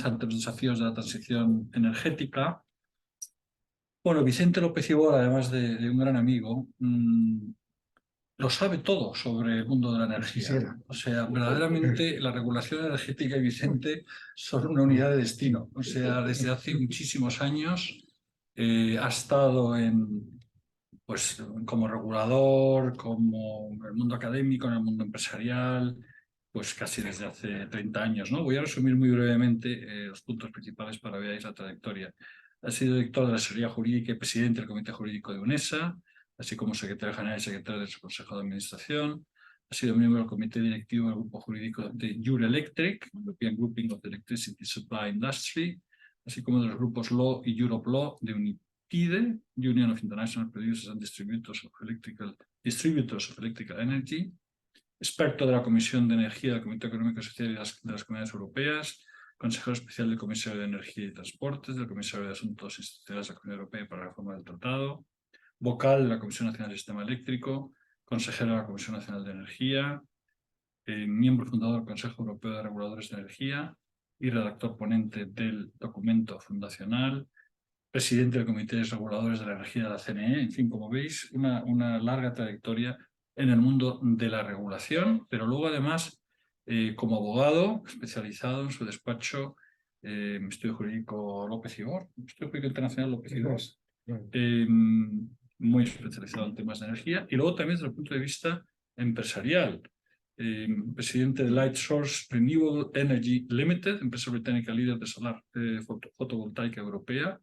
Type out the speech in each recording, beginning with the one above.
ante los desafíos de la transición energética. Bueno, Vicente López Ibor, además de un gran amigo, lo sabe todo sobre el mundo de la energía. O sea, verdaderamente la regulación energética y Vicente son una unidad de destino. O sea, desde hace muchísimos años ha estado pues, como regulador, como en el mundo académico, en el mundo empresarial, pues casi desde hace 30 años, ¿no? Voy a resumir muy brevemente los puntos principales para que veáis la trayectoria. Ha sido director de la asesoría jurídica y presidente del Comité Jurídico de UNESA, así como secretario general y secretario de su Consejo de Administración. Ha sido miembro del comité directivo del grupo jurídico de Eurelectric, European Grouping of the Electricity Supply Industry, así como de los grupos Law y Europe Law de UNIPIDE, Union of International Producers and Distributors of Electrical Energy, experto de la Comisión de Energía del Comité Económico y Social de las Comunidades Europeas, consejero especial del Comisario de Energía y Transportes, del Comisario de Asuntos Institucionales de la Comunidad Europea para la Reforma del Tratado, vocal de la Comisión Nacional del Sistema Eléctrico, consejero de la Comisión Nacional de Energía, miembro fundador del Consejo Europeo de Reguladores de Energía y redactor ponente del documento fundacional, presidente del Comité de Reguladores de la Energía de la CNE. En fin, como veis, una larga trayectoria en el mundo de la regulación, pero luego además como abogado especializado en su despacho, Estudio Jurídico López Ibor, Estudio Jurídico Internacional López Ibor, muy especializado en temas de energía, y luego también desde el punto de vista empresarial. Presidente de Light Source Renewable Energy Limited, empresa británica líder de solar fotovoltaica europea,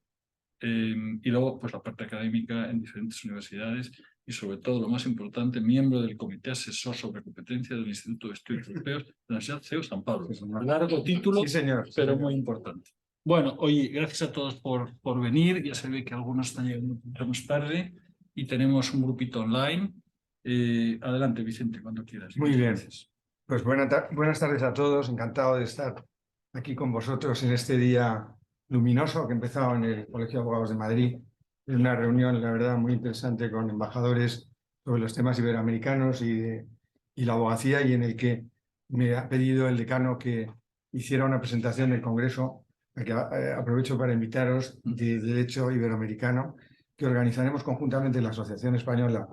y luego pues la parte académica en diferentes universidades y sobre todo, lo más importante, miembro del Comité Asesor sobre Competencia del Instituto de Estudios Europeos de la Universidad CEU San Pablo. Largo título, sí, señor, pero muy importante. Bueno, oye, gracias a todos por venir. Ya se ve que algunos están llegando más tarde y tenemos un grupito online. Adelante, Vicente, cuando quieras. Muy bien. Gracias. Pues buenas tardes a todos. Encantado de estar aquí con vosotros en este día luminoso que empezaba en el Colegio de Abogados de Madrid. Es una reunión, la verdad, muy interesante con embajadores sobre los temas iberoamericanos y la abogacía, y en el que me ha pedido el decano que hiciera una presentación del Congreso, que aprovecho para invitaros, de Derecho Iberoamericano, que organizaremos conjuntamente la Asociación Española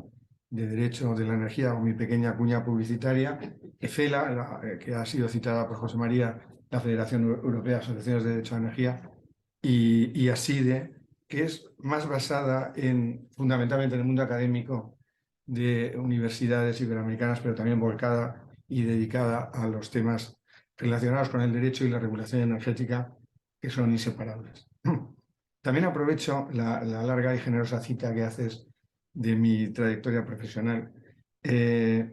de Derecho de la Energía, o mi pequeña cuña publicitaria, EFELA, que ha sido citada por José María, la Federación Europea de Asociaciones de Derecho a la Energía, y ASIDE, que es más basada fundamentalmente en el mundo académico de universidades iberoamericanas, pero también volcada y dedicada a los temas relacionados con el derecho y la regulación energética, que son inseparables. También aprovecho la larga y generosa cita que haces de mi trayectoria profesional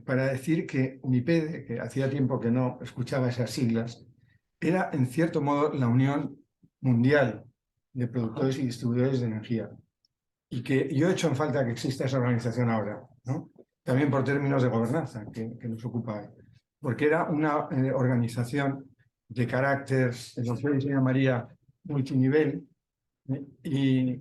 para decir que UNIPEDE, que hacía tiempo que no escuchaba esas siglas, era en cierto modo la Unión Mundial de Productores y Distribuidores de Energía, y que yo he hecho en falta que exista esa organización ahora, ¿no? También por términos de gobernanza que nos ocupa hoy, porque era una organización de carácter, lo que hoy se llamaría multinivel, y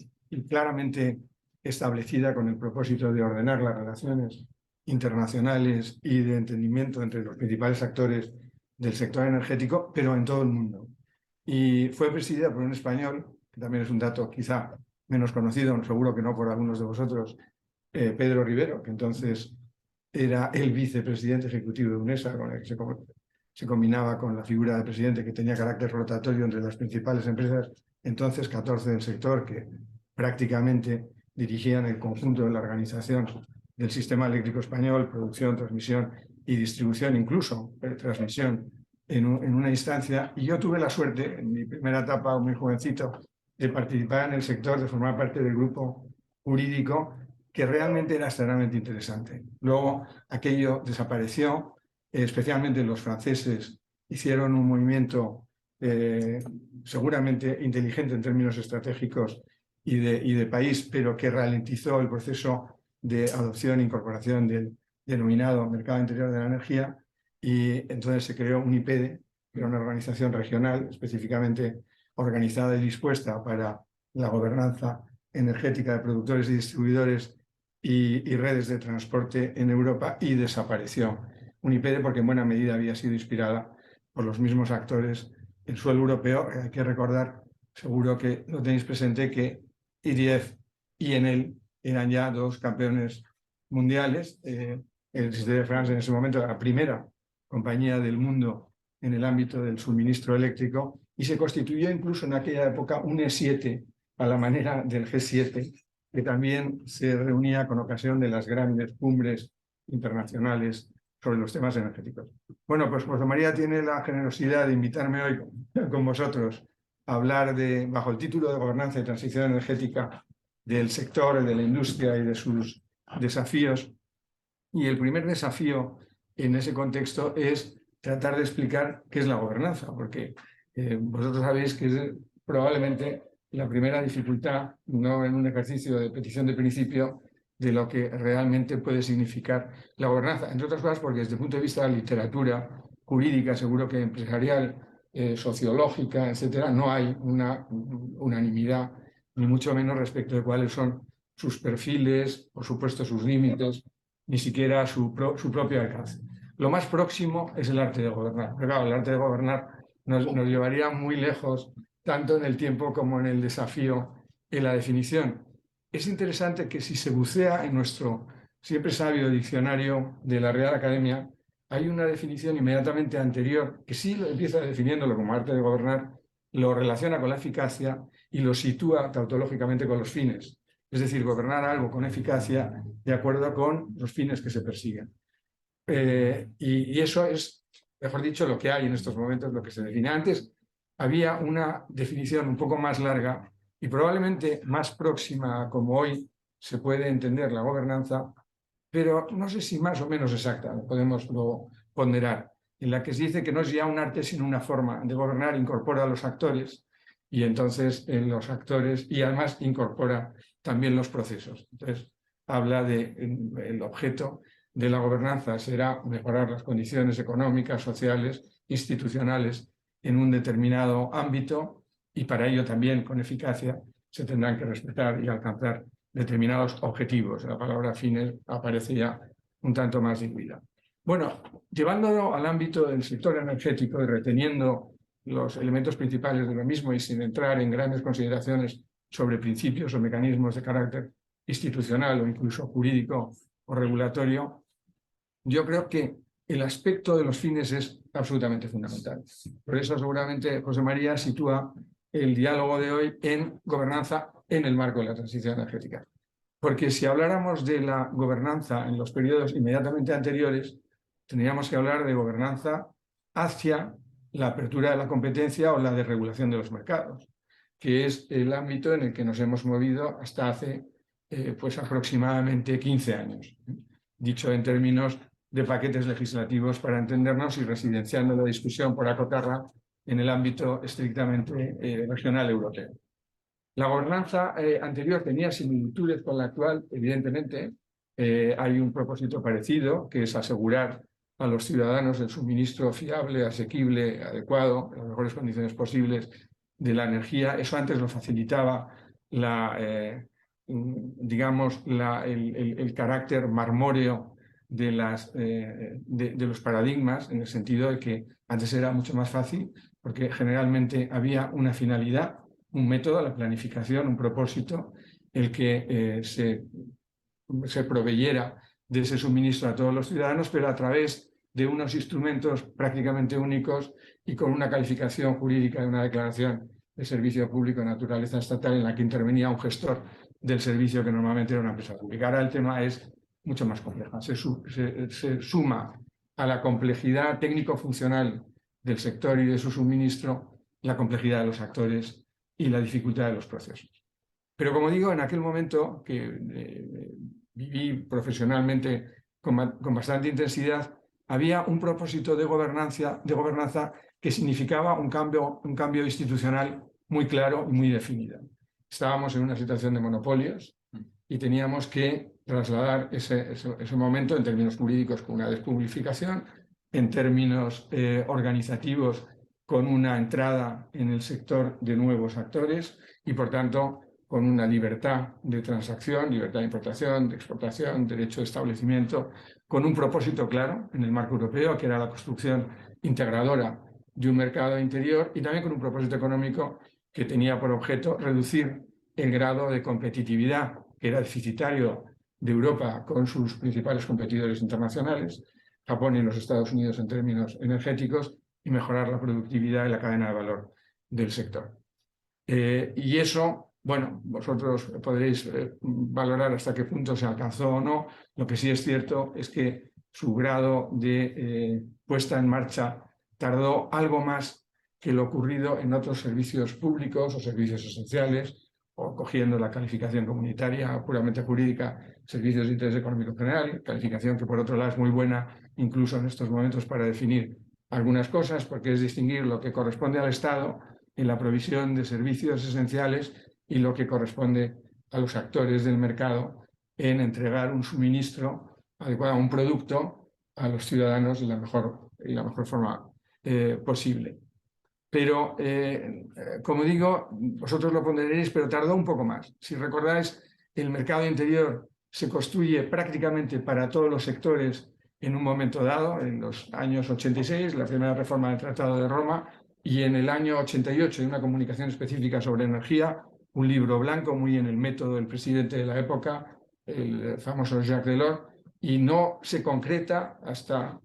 claramente establecida con el propósito de ordenar las relaciones internacionales y de entendimiento entre los principales actores del sector energético, pero en todo el mundo. Y fue presidida por un español, que también es un dato quizá menos conocido, seguro que no por algunos de vosotros, Pedro Rivero, que entonces era el vicepresidente ejecutivo de UNESA, con el que se combinaba con la figura de presidente, que tenía carácter rotatorio entre las principales empresas, entonces 14 del sector, que prácticamente dirigían el conjunto de la organización del sistema eléctrico español, producción, transmisión y distribución, incluso transmisión en una instancia. Y yo tuve la suerte, en mi primera etapa, muy jovencito, de participar en el sector, de formar parte del grupo jurídico, que realmente era extremadamente interesante. Luego aquello desapareció, especialmente los franceses hicieron un movimiento seguramente inteligente en términos estratégicos y de país, pero que ralentizó el proceso de adopción e incorporación del denominado mercado interior de la energía, y entonces se creó UNIPEDE, que era una organización regional específicamente organizada y dispuesta para la gobernanza energética de productores y distribuidores y redes de transporte en Europa, y desapareció UNIPEDE porque en buena medida había sido inspirada por los mismos actores en suelo europeo. Hay que recordar, seguro que lo tenéis presente, que EDF y Enel eran ya dos campeones mundiales. El Stade de France en ese momento era la primera compañía del mundo en el ámbito del suministro eléctrico y se constituyó incluso en aquella época un E7 a la manera del G7, que también se reunía con ocasión de las grandes cumbres internacionales sobre los temas energéticos. Bueno, pues José María tiene la generosidad de invitarme hoy con vosotros a hablar bajo el título de Gobernanza y Transición Energética del sector, de la industria y de sus desafíos. Y el primer desafío en ese contexto es tratar de explicar qué es la gobernanza, porque vosotros sabéis que es probablemente la primera dificultad, no en un ejercicio de petición de principio, de lo que realmente puede significar la gobernanza. Entre otras cosas porque desde el punto de vista de la literatura jurídica, seguro que empresarial, sociológica, etcétera, no hay una unanimidad, ni mucho menos respecto de cuáles son sus perfiles, por supuesto sus límites, ni siquiera su propio alcance. Lo más próximo es el arte de gobernar. Pero claro, el arte de gobernar nos llevaría muy lejos, tanto en el tiempo como en el desafío, en la definición. Es interesante que si se bucea en nuestro siempre sabio diccionario de la Real Academia, hay una definición inmediatamente anterior que sí lo empieza definiéndolo como arte de gobernar, lo relaciona con la eficacia y lo sitúa tautológicamente con los fines. Es decir, gobernar algo con eficacia de acuerdo con los fines que se persiguen. Y eso es, mejor dicho, lo que hay en estos momentos, lo que se define. Antes había una definición un poco más larga y probablemente más próxima a como hoy se puede entender la gobernanza, pero no sé si más o menos exacta, podemos ponderar, en la que se dice que no es ya un arte sino una forma de gobernar, incorpora a los actores y entonces en los actores y además incorpora también los procesos. Entonces habla el objeto de la gobernanza será mejorar las condiciones económicas, sociales, institucionales en un determinado ámbito y para ello también con eficacia se tendrán que respetar y alcanzar determinados objetivos. La palabra fines aparece ya un tanto más diluida. Bueno, llevándolo al ámbito del sector energético y reteniendo los elementos principales de lo mismo y sin entrar en grandes consideraciones sobre principios o mecanismos de carácter institucional o incluso jurídico o regulatorio, yo creo que el aspecto de los fines es absolutamente fundamental. Por eso seguramente José María sitúa el diálogo de hoy en gobernanza en el marco de la transición energética. Porque si habláramos de la gobernanza en los periodos inmediatamente anteriores, tendríamos que hablar de gobernanza hacia la apertura de la competencia o la desregulación de los mercados, que es el ámbito en el que nos hemos movido hasta hace pues aproximadamente 15 años. Dicho en términos de paquetes legislativos para entendernos y residenciando la discusión por acotarla en el ámbito estrictamente regional europeo. La gobernanza anterior tenía similitudes con la actual, evidentemente. Hay un propósito parecido, que es asegurar a los ciudadanos el suministro fiable, asequible, adecuado, en las mejores condiciones posibles de la energía. Eso antes lo facilitaba digamos, el carácter marmóreo de los paradigmas, en el sentido de que antes era mucho más fácil, porque generalmente había una finalidad, un método, la planificación, un propósito, el que se proveyera de ese suministro a todos los ciudadanos, pero a través de unos instrumentos prácticamente únicos y con una calificación jurídica de una declaración de servicio público de naturaleza estatal en la que intervenía un gestor del servicio que normalmente era una empresa pública. Ahora el tema es mucho más complejo. Se suma a la complejidad técnico-funcional del sector y de su suministro la complejidad de los actores y la dificultad de los procesos. Pero como digo, en aquel momento que viví profesionalmente con bastante intensidad, había un propósito de gobernanza que significaba un cambio institucional muy claro y muy definido. Estábamos en una situación de monopolios y teníamos que trasladar ese momento en términos jurídicos con una despublificación, en términos organizativos con una entrada en el sector de nuevos actores y, por tanto, con una libertad de transacción, libertad de importación, de exportación, derecho de establecimiento, con un propósito claro en el marco europeo, que era la construcción integradora de un mercado interior y también con un propósito económico que tenía por objeto reducir el grado de competitividad que era deficitario de Europa con sus principales competidores internacionales, Japón y los Estados Unidos en términos energéticos, y mejorar la productividad y la cadena de valor del sector. Y eso, bueno, vosotros podréis valorar hasta qué punto se alcanzó o no. Lo que sí es cierto es que su grado de puesta en marcha tardó algo más que lo ocurrido en otros servicios públicos o servicios esenciales, o cogiendo la calificación comunitaria puramente jurídica, servicios de interés económico general, calificación que por otro lado es muy buena incluso en estos momentos para definir algunas cosas, porque es distinguir lo que corresponde al Estado en la provisión de servicios esenciales y lo que corresponde a los actores del mercado en entregar un suministro adecuado, un producto a los ciudadanos de la mejor forma posible. Pero, como digo, vosotros lo pondréis, pero tardó un poco más. Si recordáis, el mercado interior se construye prácticamente para todos los sectores en un momento dado, en los años 86, la primera reforma del Tratado de Roma, y en el año 88, en una comunicación específica sobre energía, un libro blanco muy en el método del presidente de la época, el famoso Jacques Delors, y no se concreta hasta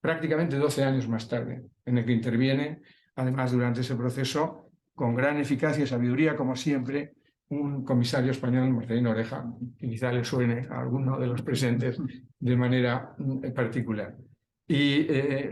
prácticamente 12 años más tarde, en el que interviene, además, durante ese proceso, con gran eficacia y sabiduría, como siempre, un comisario español, Marcelino Oreja, que quizá le suene a alguno de los presentes de manera particular. Y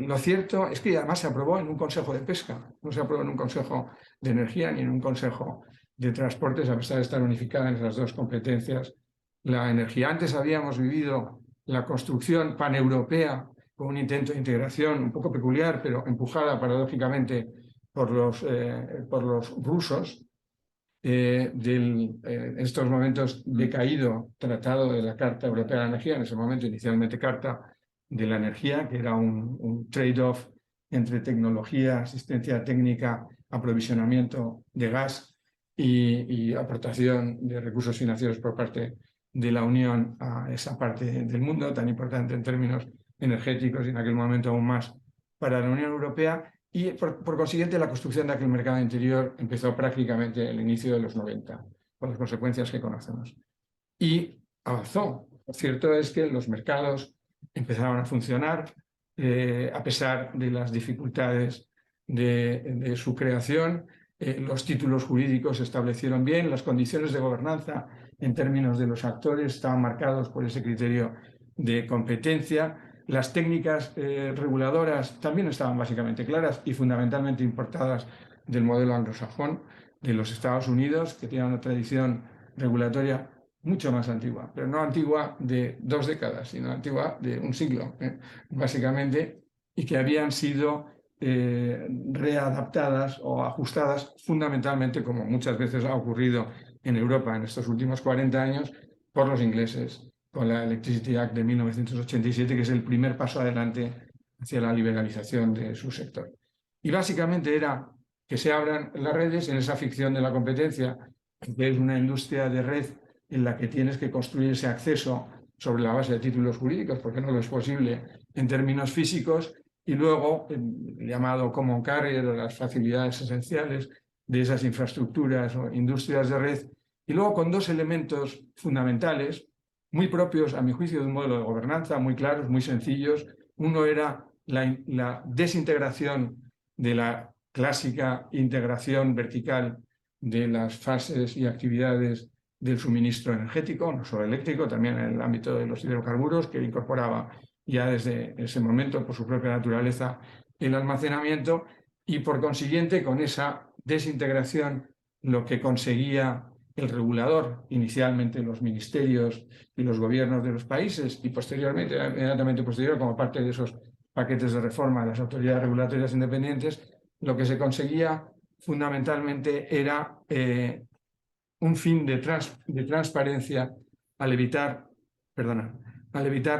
lo cierto es que además se aprobó en un Consejo de Pesca, no se aprobó en un Consejo de Energía ni en un Consejo de Transportes, a pesar de estar unificada en esas dos competencias la energía. Antes habíamos vivido la construcción paneuropea con un intento de integración un poco peculiar, pero empujada paradójicamente por los rusos, en estos momentos decaído Tratado de la Carta Europea de la Energía, en ese momento inicialmente Carta de la Energía, que era un trade-off entre tecnología, asistencia técnica, aprovisionamiento de gas y aportación de recursos financieros por parte de la Unión a esa parte del mundo tan importante en términos energéticos y en aquel momento aún más para la Unión Europea. Y por consiguiente la construcción de aquel mercado interior empezó prácticamente al inicio de los 90, con las consecuencias que conocemos. Y avanzó. Lo cierto es que los mercados empezaron a funcionar a pesar de las dificultades de su creación. Los títulos jurídicos se establecieron bien, las condiciones de gobernanza en términos de los actores estaban marcados por ese criterio de competencia. Las técnicas reguladoras también estaban básicamente claras y fundamentalmente importadas del modelo anglosajón de los Estados Unidos, que tiene una tradición regulatoria mucho más antigua, pero no antigua de 2 décadas, sino antigua de un siglo, básicamente, y que habían sido readaptadas o ajustadas fundamentalmente, como muchas veces ha ocurrido en Europa en estos últimos 40 años, por los ingleses, con la Electricity Act de 1987, que es el primer paso adelante hacia la liberalización de su sector. Y básicamente era que se abran las redes en esa ficción de la competencia, que es una industria de red en la que tienes que construir ese acceso sobre la base de títulos jurídicos, porque no lo es posible en términos físicos, y luego el llamado common carrier o las facilidades esenciales de esas infraestructuras o industrias de red, y luego con 2 elementos fundamentales, muy propios, a mi juicio, de un modelo de gobernanza, muy claros, muy sencillos. Uno era la desintegración de la clásica integración vertical de las fases y actividades del suministro energético, no solo eléctrico, también en el ámbito de los hidrocarburos, que incorporaba ya desde ese momento, por su propia naturaleza, el almacenamiento, y por consiguiente, con esa desintegración, lo que conseguía el regulador, inicialmente los ministerios y los gobiernos de los países, y posteriormente, inmediatamente posterior, como parte de esos paquetes de reforma de las autoridades regulatorias independientes, lo que se conseguía fundamentalmente era un fin de transparencia al evitar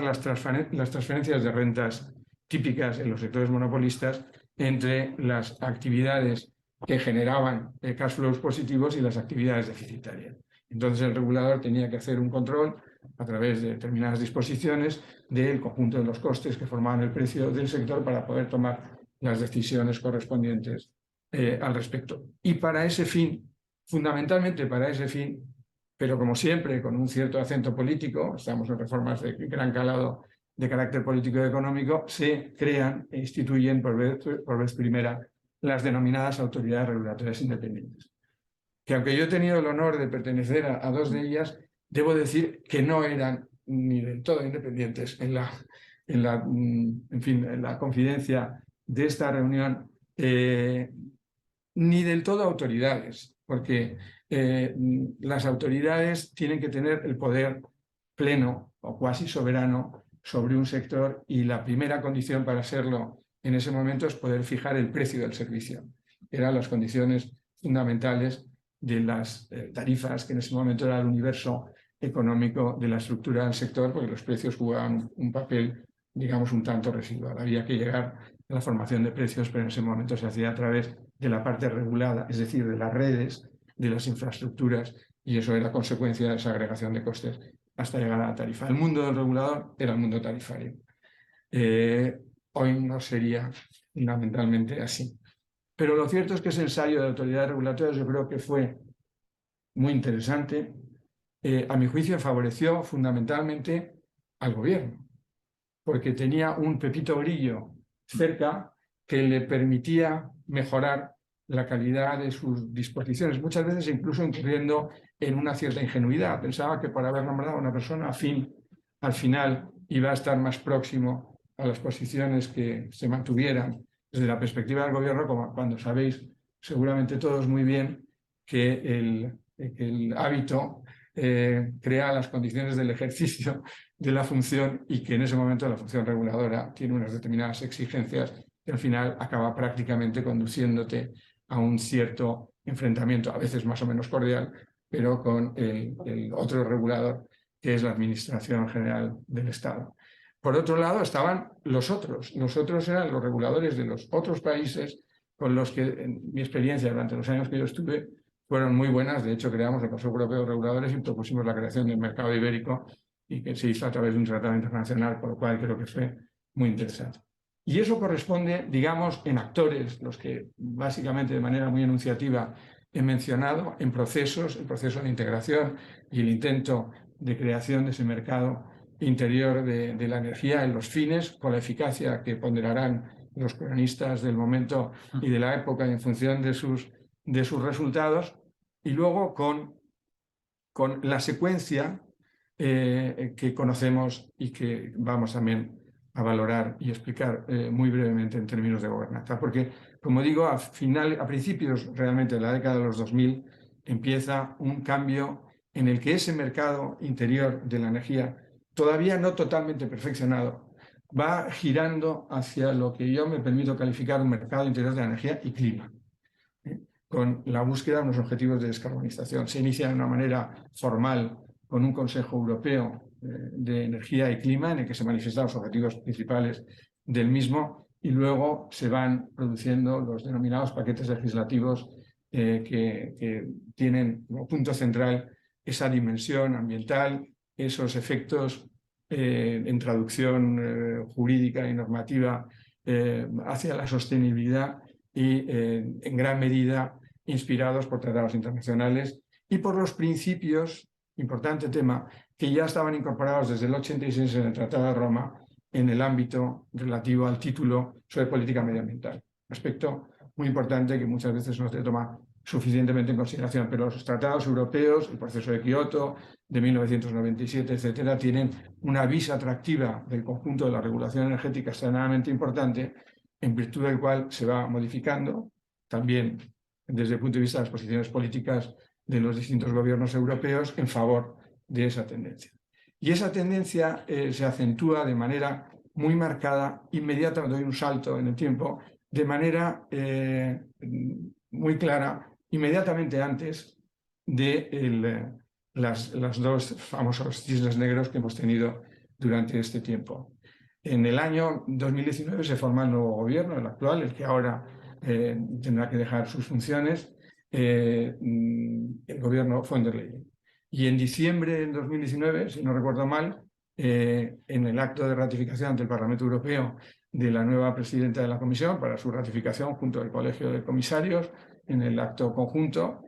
las transferencias de rentas típicas en los sectores monopolistas entre las actividades que generaban cash flows positivos y las actividades deficitarias. Entonces el regulador tenía que hacer un control a través de determinadas disposiciones del conjunto de los costes que formaban el precio del sector para poder tomar las decisiones correspondientes al respecto. Y para ese fin, fundamentalmente para ese fin, pero como siempre con un cierto acento político, estamos en reformas de gran calado de carácter político y económico, se crean e instituyen por vez primera las denominadas autoridades regulatorias independientes. Que aunque yo he tenido el honor de pertenecer a dos de ellas, debo decir que no eran ni del todo independientes. En la confidencia de esta reunión, ni del todo autoridades, porque las autoridades tienen que tener el poder pleno o cuasi soberano sobre un sector, y la primera condición para serlo en ese momento es poder fijar el precio del servicio. Eran las condiciones fundamentales de las tarifas, que en ese momento era el universo económico de la estructura del sector, porque los precios jugaban un papel, digamos, un tanto residual. Había que llegar a la formación de precios, pero en ese momento se hacía a través de la parte regulada, es decir, de las redes, de las infraestructuras, y eso era consecuencia de esa agregación de costes hasta llegar a la tarifa. El mundo del regulador era el mundo tarifario. Hoy no sería fundamentalmente así. Pero lo cierto es que ese ensayo de autoridades regulatorias yo creo que fue muy interesante. A mi juicio favoreció fundamentalmente al gobierno, porque tenía un Pepito Grillo cerca que le permitía mejorar la calidad de sus disposiciones, muchas veces incluso incurriendo en una cierta ingenuidad. Pensaba que por haber nombrado a una persona afín, al final iba a estar más próximo a las posiciones que se mantuvieran desde la perspectiva del gobierno, como cuando sabéis seguramente todos muy bien que el hábito crea las condiciones del ejercicio de la función, y que en ese momento la función reguladora tiene unas determinadas exigencias que al final acaba prácticamente conduciéndote a un cierto enfrentamiento, a veces más o menos cordial, pero con el otro regulador, que es la Administración General del Estado. Por otro lado estaban los otros eran los reguladores de los otros países, con los que, en mi experiencia durante los años que yo estuve, fueron muy buenas. De hecho, creamos el Consejo Europeo de Reguladores y propusimos la creación del mercado ibérico, y que se hizo a través de un tratado internacional, por lo cual creo que fue muy interesante. Y eso corresponde, digamos, en actores, los que básicamente de manera muy enunciativa he mencionado, en procesos, el proceso de integración y el intento de creación de ese mercado interior de la energía, en los fines, con la eficacia que ponderarán los cronistas del momento y de la época en función de sus resultados, y luego con la secuencia que conocemos y que vamos también a valorar y explicar muy brevemente en términos de gobernanza. Porque, como digo, a principios realmente de la década de los 2000 empieza un cambio en el que ese mercado interior de la energía, todavía no totalmente perfeccionado, va girando hacia lo que yo me permito calificar un mercado interior de la energía y clima, con la búsqueda de unos objetivos de descarbonización. Se inicia de una manera formal con un Consejo Europeo de Energía y Clima, en el que se manifiestan los objetivos principales del mismo, y luego se van produciendo los denominados paquetes legislativos que tienen como punto central esa dimensión ambiental, esos efectos en traducción jurídica y normativa hacia la sostenibilidad, y en gran medida inspirados por tratados internacionales y por los principios, importante tema, que ya estaban incorporados desde el 86 en el Tratado de Roma, en el ámbito relativo al título sobre política medioambiental. Aspecto muy importante que muchas veces no se toma suficientemente en consideración, pero los tratados europeos, el proceso de Kioto de 1997, etcétera, tienen una vis atractiva del conjunto de la regulación energética extremadamente importante, en virtud del cual se va modificando también desde el punto de vista de las posiciones políticas de los distintos gobiernos europeos en favor de esa tendencia. Y esa tendencia se acentúa de manera muy marcada, inmediata, doy un salto en el tiempo, de manera muy clara, inmediatamente antes de las dos famosos cisnes negros que hemos tenido durante este tiempo. En el año 2019 se forma el nuevo gobierno, el actual, el que ahora tendrá que dejar sus funciones, el gobierno von der Leyen. Y en diciembre del 2019, si no recuerdo mal, en el acto de ratificación ante el Parlamento Europeo de la nueva presidenta de la Comisión para su ratificación junto al Colegio de Comisarios en el acto conjunto,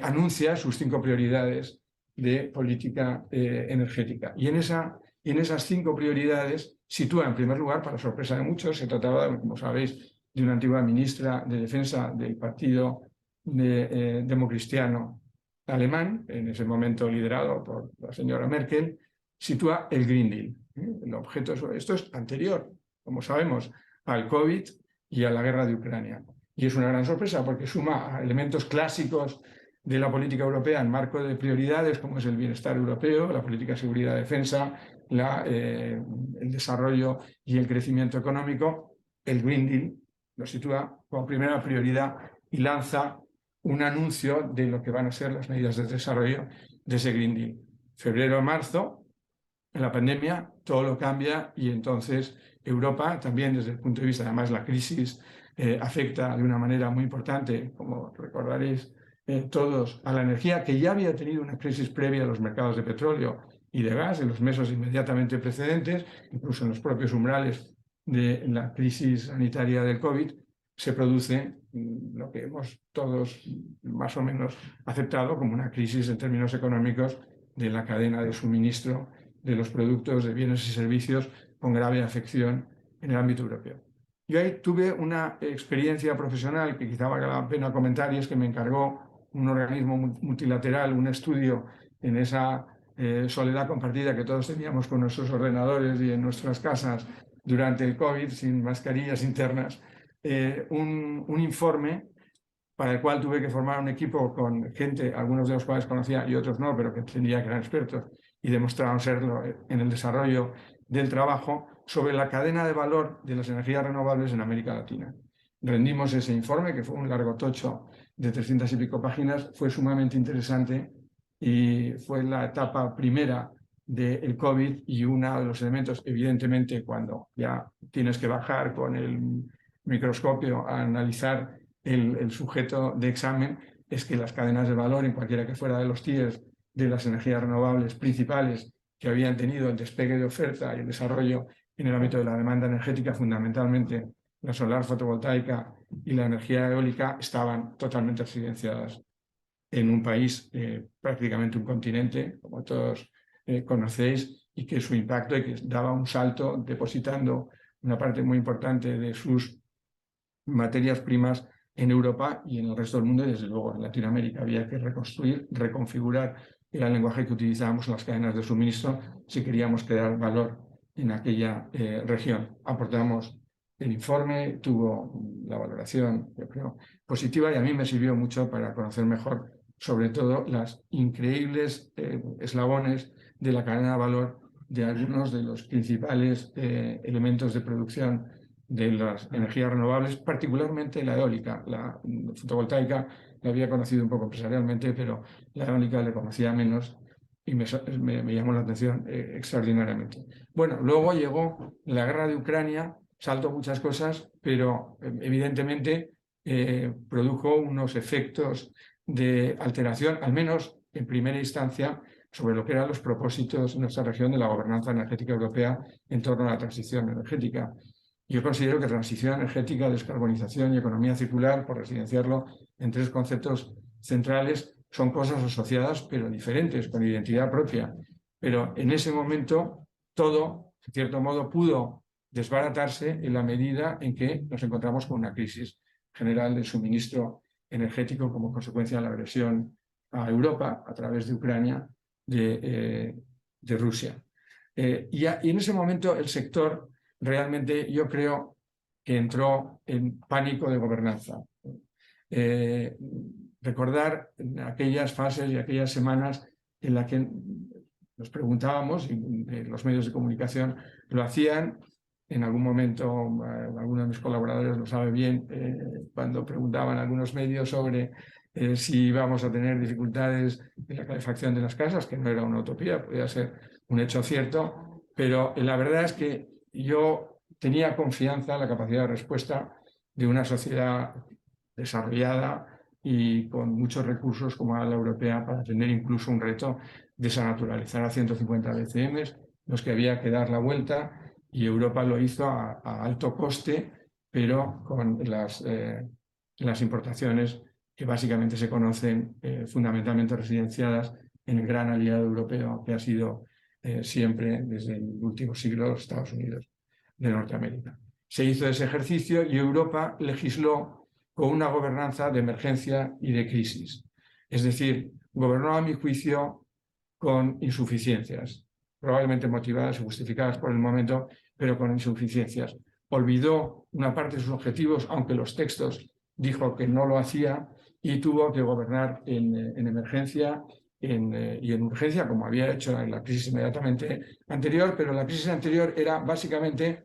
anuncia sus 5 prioridades de política energética. Y en esas 5 prioridades sitúa en primer lugar, para sorpresa de muchos, se trataba, como sabéis, de una antigua ministra de Defensa del Partido Democristiano alemán, en ese momento liderado por la señora Merkel, sitúa el Green Deal. El objeto, esto es anterior, como sabemos, al COVID y a la guerra de Ucrania. Y es una gran sorpresa porque suma a elementos clásicos de la política europea en marco de prioridades como es el bienestar europeo, la política de seguridad y defensa, el desarrollo y el crecimiento económico. El Green Deal lo sitúa como primera prioridad y lanza un anuncio de lo que van a ser las medidas de desarrollo de ese Green Deal. Febrero-marzo, en la pandemia, todo lo cambia y entonces Europa también desde el punto de vista, además la crisis afecta de una manera muy importante, como recordaréis todos, a la energía, que ya había tenido una crisis previa a los mercados de petróleo y de gas en los meses inmediatamente precedentes, incluso en los propios umbrales de la crisis sanitaria del COVID, se produce lo que hemos todos más o menos aceptado como una crisis en términos económicos de la cadena de suministro de los productos, de bienes y servicios con grave afección en el ámbito europeo. Yo ahí tuve una experiencia profesional que quizá valga la pena comentar, y es que me encargó un organismo multilateral, un estudio en esa soledad compartida que todos teníamos con nuestros ordenadores y en nuestras casas durante el COVID, sin mascarillas internas, un informe para el cual tuve que formar un equipo con gente, algunos de los cuales conocía y otros no, pero que entendía que eran expertos y demostraron serlo en el desarrollo del trabajo sobre la cadena de valor de las energías renovables en América Latina. Rendimos ese informe, que fue un largo tocho de 300 y pico páginas, fue sumamente interesante y fue la etapa primera del COVID y uno de los elementos, evidentemente, cuando ya tienes que bajar con el microscopio a analizar el sujeto de examen, es que las cadenas de valor, en cualquiera que fuera de los tiers de las energías renovables principales que habían tenido el despegue de oferta y el desarrollo en el ámbito de la demanda energética, fundamentalmente la solar fotovoltaica y la energía eólica, estaban totalmente residenciadas en un país, prácticamente un continente, como todos conocéis, y que su impacto y que daba un salto depositando una parte muy importante de sus materias primas en Europa y en el resto del mundo, y desde luego en Latinoamérica. Había que reconstruir, reconfigurar el lenguaje que utilizábamos en las cadenas de suministro si queríamos crear valor en aquella región. Aportamos el informe, tuvo la valoración, yo creo, positiva, y a mí me sirvió mucho para conocer mejor, sobre todo, las increíbles eslabones de la cadena de valor de algunos de los principales elementos de producción de las energías renovables, particularmente la eólica. La fotovoltaica la había conocido un poco empresarialmente, pero la eólica le conocía menos y me llamó la atención extraordinariamente. Bueno, luego llegó la guerra de Ucrania, saltó muchas cosas, pero evidentemente produjo unos efectos de alteración, al menos en primera instancia, sobre lo que eran los propósitos en nuestra región de la gobernanza energética europea en torno a la transición energética. Yo considero que transición energética, descarbonización y economía circular, por residenciarlo en 3 conceptos centrales, son cosas asociadas pero diferentes, con identidad propia. Pero en ese momento todo, en cierto modo, pudo desbaratarse en la medida en que nos encontramos con una crisis general del suministro energético como consecuencia de la agresión a Europa a través de Ucrania de Rusia. Y en ese momento el sector realmente, yo creo que entró en pánico de gobernanza. Recordar aquellas fases y aquellas semanas en las que nos preguntábamos, y los medios de comunicación lo hacían, en algún momento alguno de mis colaboradores lo sabe bien, cuando preguntaban a algunos medios sobre si íbamos a tener dificultades en la calefacción de las casas, que no era una utopía, podía ser un hecho cierto, pero la verdad es que yo tenía confianza en la capacidad de respuesta de una sociedad desarrollada y con muchos recursos como la europea para tener incluso un reto de desnaturalizar a 150 BCM, los que había que dar la vuelta y Europa lo hizo a alto coste, pero con las importaciones que básicamente se conocen fundamentalmente residenciadas en el gran aliado europeo que ha sido siempre desde el último siglo los Estados Unidos de Norteamérica. Se hizo ese ejercicio y Europa legisló con una gobernanza de emergencia y de crisis. Es decir, gobernó a mi juicio con insuficiencias, probablemente motivadas y justificadas por el momento, pero con insuficiencias. Olvidó una parte de sus objetivos, aunque los textos dijo que no lo hacía, y tuvo que gobernar en emergencia y en urgencia, como había hecho en la crisis inmediatamente anterior, pero la crisis anterior era básicamente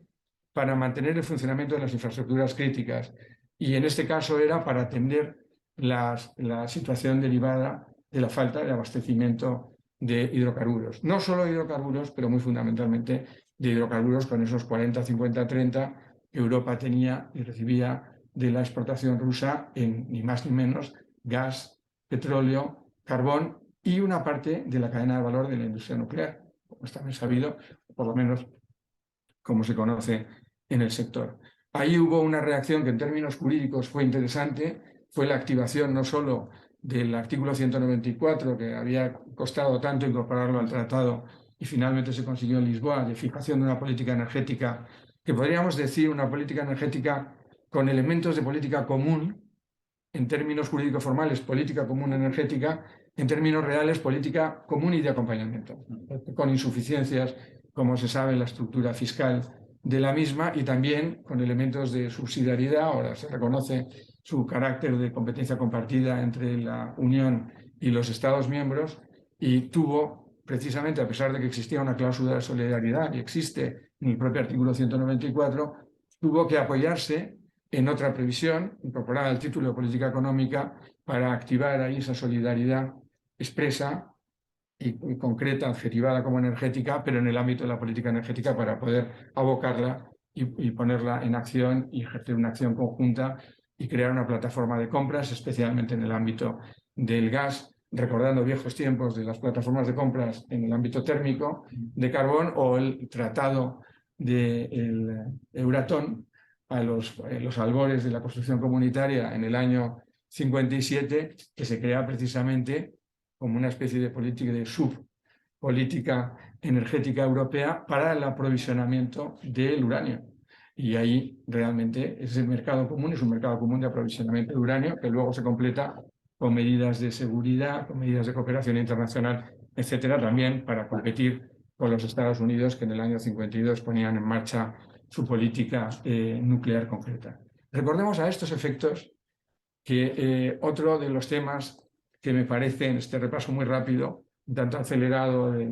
para mantener el funcionamiento de las infraestructuras críticas, y en este caso era para atender la situación derivada de la falta de abastecimiento de hidrocarburos. No solo hidrocarburos, pero muy fundamentalmente de hidrocarburos con esos 40, 50, 30 que Europa tenía y recibía de la exportación rusa en ni más ni menos gas, petróleo, carbón y una parte de la cadena de valor de la industria nuclear, como está bien sabido, por lo menos como se conoce en el sector. Ahí hubo una reacción que en términos jurídicos fue interesante, fue la activación no solo del artículo 194, que había costado tanto incorporarlo al tratado y finalmente se consiguió en Lisboa, de fijación de una política energética, que podríamos decir una política energética con elementos de política común, en términos jurídicos formales, política común energética, en términos reales, política común y de acompañamiento, con insuficiencias, como se sabe, en la estructura fiscal de la misma y también con elementos de subsidiariedad. Ahora se reconoce su carácter de competencia compartida entre la Unión y los Estados miembros, y tuvo, precisamente, a pesar de que existía una cláusula de solidaridad y existe en el propio artículo 194, tuvo que apoyarse en otra previsión incorporada al título de política económica para activar ahí esa solidaridad expresa y concreta, adjetivada como energética, pero en el ámbito de la política energética, para poder abocarla y ponerla en acción y ejercer una acción conjunta y crear una plataforma de compras, especialmente en el ámbito del gas, recordando viejos tiempos de las plataformas de compras en el ámbito térmico de carbón, o el tratado del Euratom a los albores de la construcción comunitaria en el año 57, que se crea precisamente como una especie de política de subpolítica energética europea para el aprovisionamiento del uranio. Y ahí realmente ese mercado común es un mercado común de aprovisionamiento de uranio que luego se completa con medidas de seguridad, con medidas de cooperación internacional, etcétera, también para competir con los Estados Unidos, que en el año 52 ponían en marcha su política nuclear concreta. Recordemos a estos efectos que otro de los temas que me parece, en este repaso muy rápido, tanto acelerado de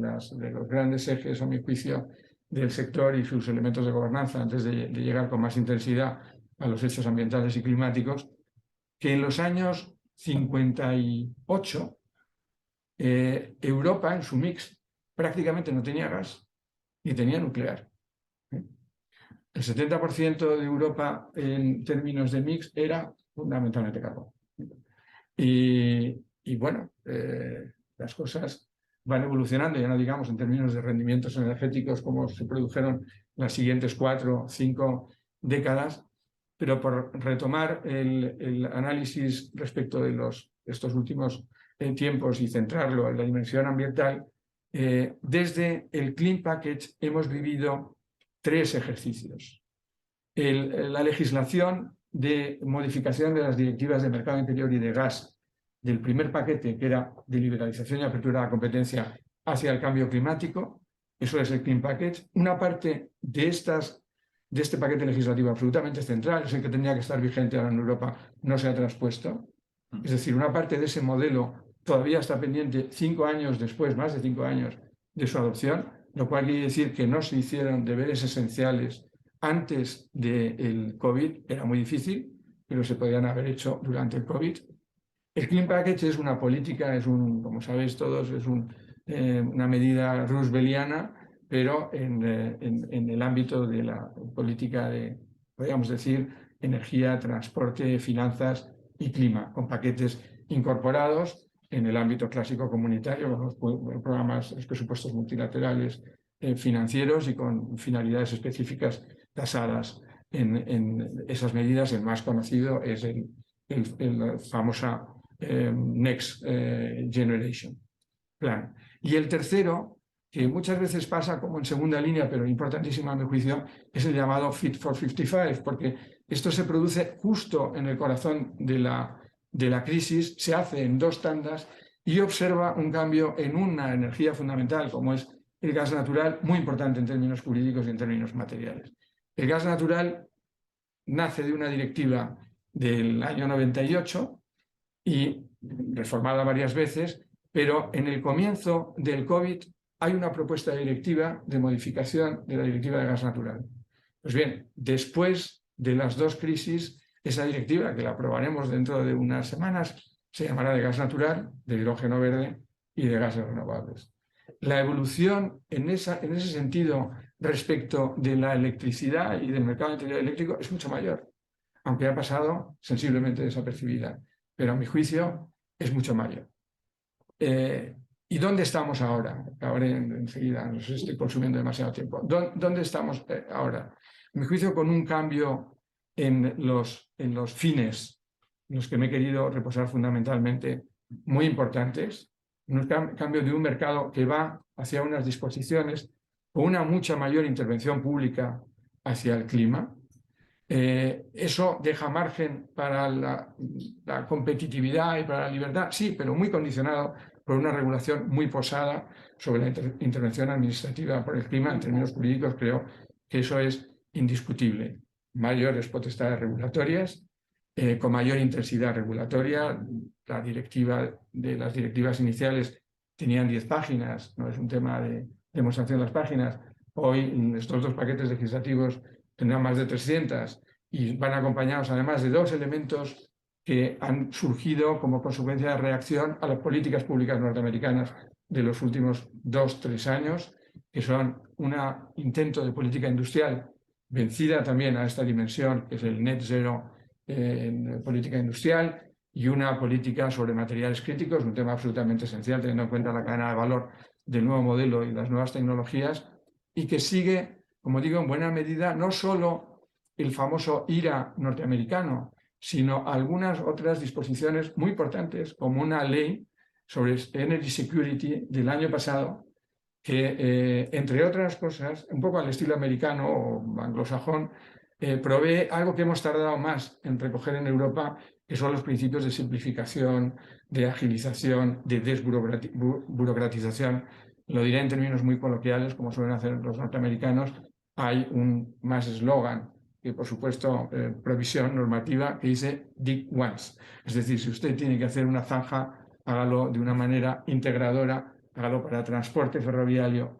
los grandes ejes, a mi juicio, del sector y sus elementos de gobernanza, antes de llegar con más intensidad a los hechos ambientales y climáticos, que en los años 58 Europa en su mix prácticamente no tenía gas ni tenía nuclear. El 70% de Europa en términos de mix era fundamentalmente carbón. Y bueno, las cosas van evolucionando, ya no digamos en términos de rendimientos energéticos como se produjeron las siguientes 4 o 5 décadas, pero por retomar el análisis respecto de estos últimos tiempos y centrarlo en la dimensión ambiental, desde el Clean Package hemos vivido 3 ejercicios. La legislación de modificación de las directivas de mercado interior y de gas del primer paquete, que era de liberalización y apertura a la competencia hacia el cambio climático, eso es el Clean Package. Una parte de este paquete legislativo absolutamente central, es el que tendría que estar vigente ahora en Europa, no se ha traspuesto. Es decir, una parte de ese modelo todavía está pendiente 5 años después, más de 5 años de su adopción, lo cual quiere decir que no se hicieron deberes esenciales antes del COVID. Era muy difícil, pero se podían haber hecho durante el COVID. El Clean Package es una política, como sabéis todos, es una medida rooseveltiana, pero en el ámbito de la política de, podríamos decir, energía, transporte, finanzas y clima, con paquetes incorporados en el ámbito clásico comunitario, con los programas, los presupuestos multilaterales, financieros y con finalidades específicas basadas en esas medidas. El más conocido es el famosa Next Generation Plan. Y el tercero, que muchas veces pasa como en segunda línea, pero importantísimo a mi juicio, es el llamado Fit for 55, porque esto se produce justo en el corazón de la crisis, se hace en 2 tandas y observa un cambio en una energía fundamental como es el gas natural, muy importante en términos jurídicos y en términos materiales. El gas natural nace de una directiva del año 98 y reformada varias veces, pero en el comienzo del COVID hay una propuesta de directiva de modificación de la directiva de gas natural. Pues bien, después de las 2 crisis, esa directiva, que la aprobaremos dentro de unas semanas, se llamará de gas natural, de hidrógeno verde y de gases renovables. La evolución en ese sentido respecto de la electricidad y del mercado interior eléctrico es mucho mayor, aunque ha pasado sensiblemente desapercibida, pero a mi juicio es mucho mayor. ¿Y dónde estamos ahora? Ahora enseguida, no sé si estoy consumiendo demasiado tiempo. ¿Dónde estamos ahora? A mi juicio, con un cambio en los fines, en los que me he querido reposar fundamentalmente, muy importantes. Un cambio de un mercado que va hacia unas disposiciones con una mucha mayor intervención pública hacia el clima. ¿Eso deja margen para la competitividad y para la libertad? Sí, pero muy condicionado por una regulación muy posada sobre la intervención administrativa por el clima. En términos jurídicos creo que eso es indiscutible. Mayores potestades regulatorias, con mayor intensidad regulatoria. Las directivas iniciales tenían 10 páginas, no es un tema de demostración de las páginas. Hoy estos 2 paquetes legislativos tendrán más de 300 y van acompañados además de 2 elementos que han surgido como consecuencia de reacción a las políticas públicas norteamericanas de los últimos 2-3 años, que son un intento de política industrial vencida también a esta dimensión, que es el net zero en política industrial, y una política sobre materiales críticos, un tema absolutamente esencial teniendo en cuenta la cadena de valor del nuevo modelo y las nuevas tecnologías, y que sigue, como digo, en buena medida no solo el famoso IRA norteamericano, sino algunas otras disposiciones muy importantes, como una ley sobre Energy Security del año pasado, que, entre otras cosas, un poco al estilo americano o anglosajón, provee algo que hemos tardado más en recoger en Europa, que son los principios de simplificación, de agilización, de desburocratización. Lo diré en términos muy coloquiales, como suelen hacer los norteamericanos. Hay un más eslogan que, por supuesto, provisión normativa, que dice dig once. Es decir, si usted tiene que hacer una zanja, hágalo de una manera integradora, hágalo para transporte ferroviario,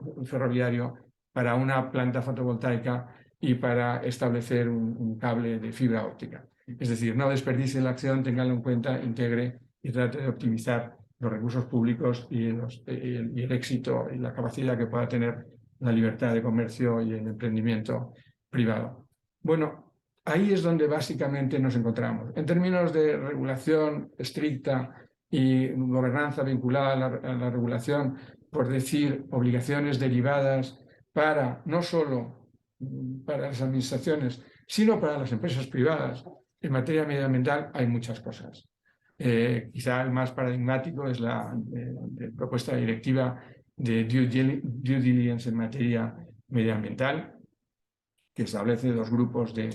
para una planta fotovoltaica y para establecer un cable de fibra óptica. Es decir, no desperdicie la acción, ténganlo en cuenta, integre y trate de optimizar los recursos públicos y el éxito y la capacidad que pueda tener la libertad de comercio y el emprendimiento privado. Bueno, ahí es donde básicamente nos encontramos. En términos de regulación estricta y gobernanza vinculada a la regulación, por decir, obligaciones derivadas para no solo para las administraciones, sino para las empresas privadas. En materia medioambiental hay muchas cosas. Quizá el más paradigmático es la propuesta directiva de due diligence en materia medioambiental, que establece 2 grupos de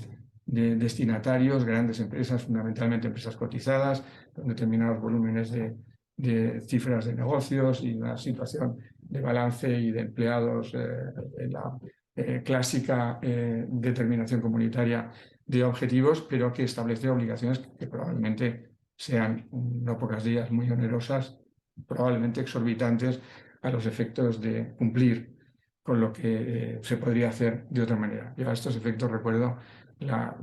destinatarios, grandes empresas, fundamentalmente empresas cotizadas, con determinados volúmenes de cifras de negocios y una situación de balance y de empleados en la clásica determinación comunitaria de objetivos, pero que establece obligaciones que probablemente sean, no pocos días, muy onerosas, probablemente exorbitantes a los efectos de cumplir con lo que se podría hacer de otra manera. Y a estos efectos recuerdo las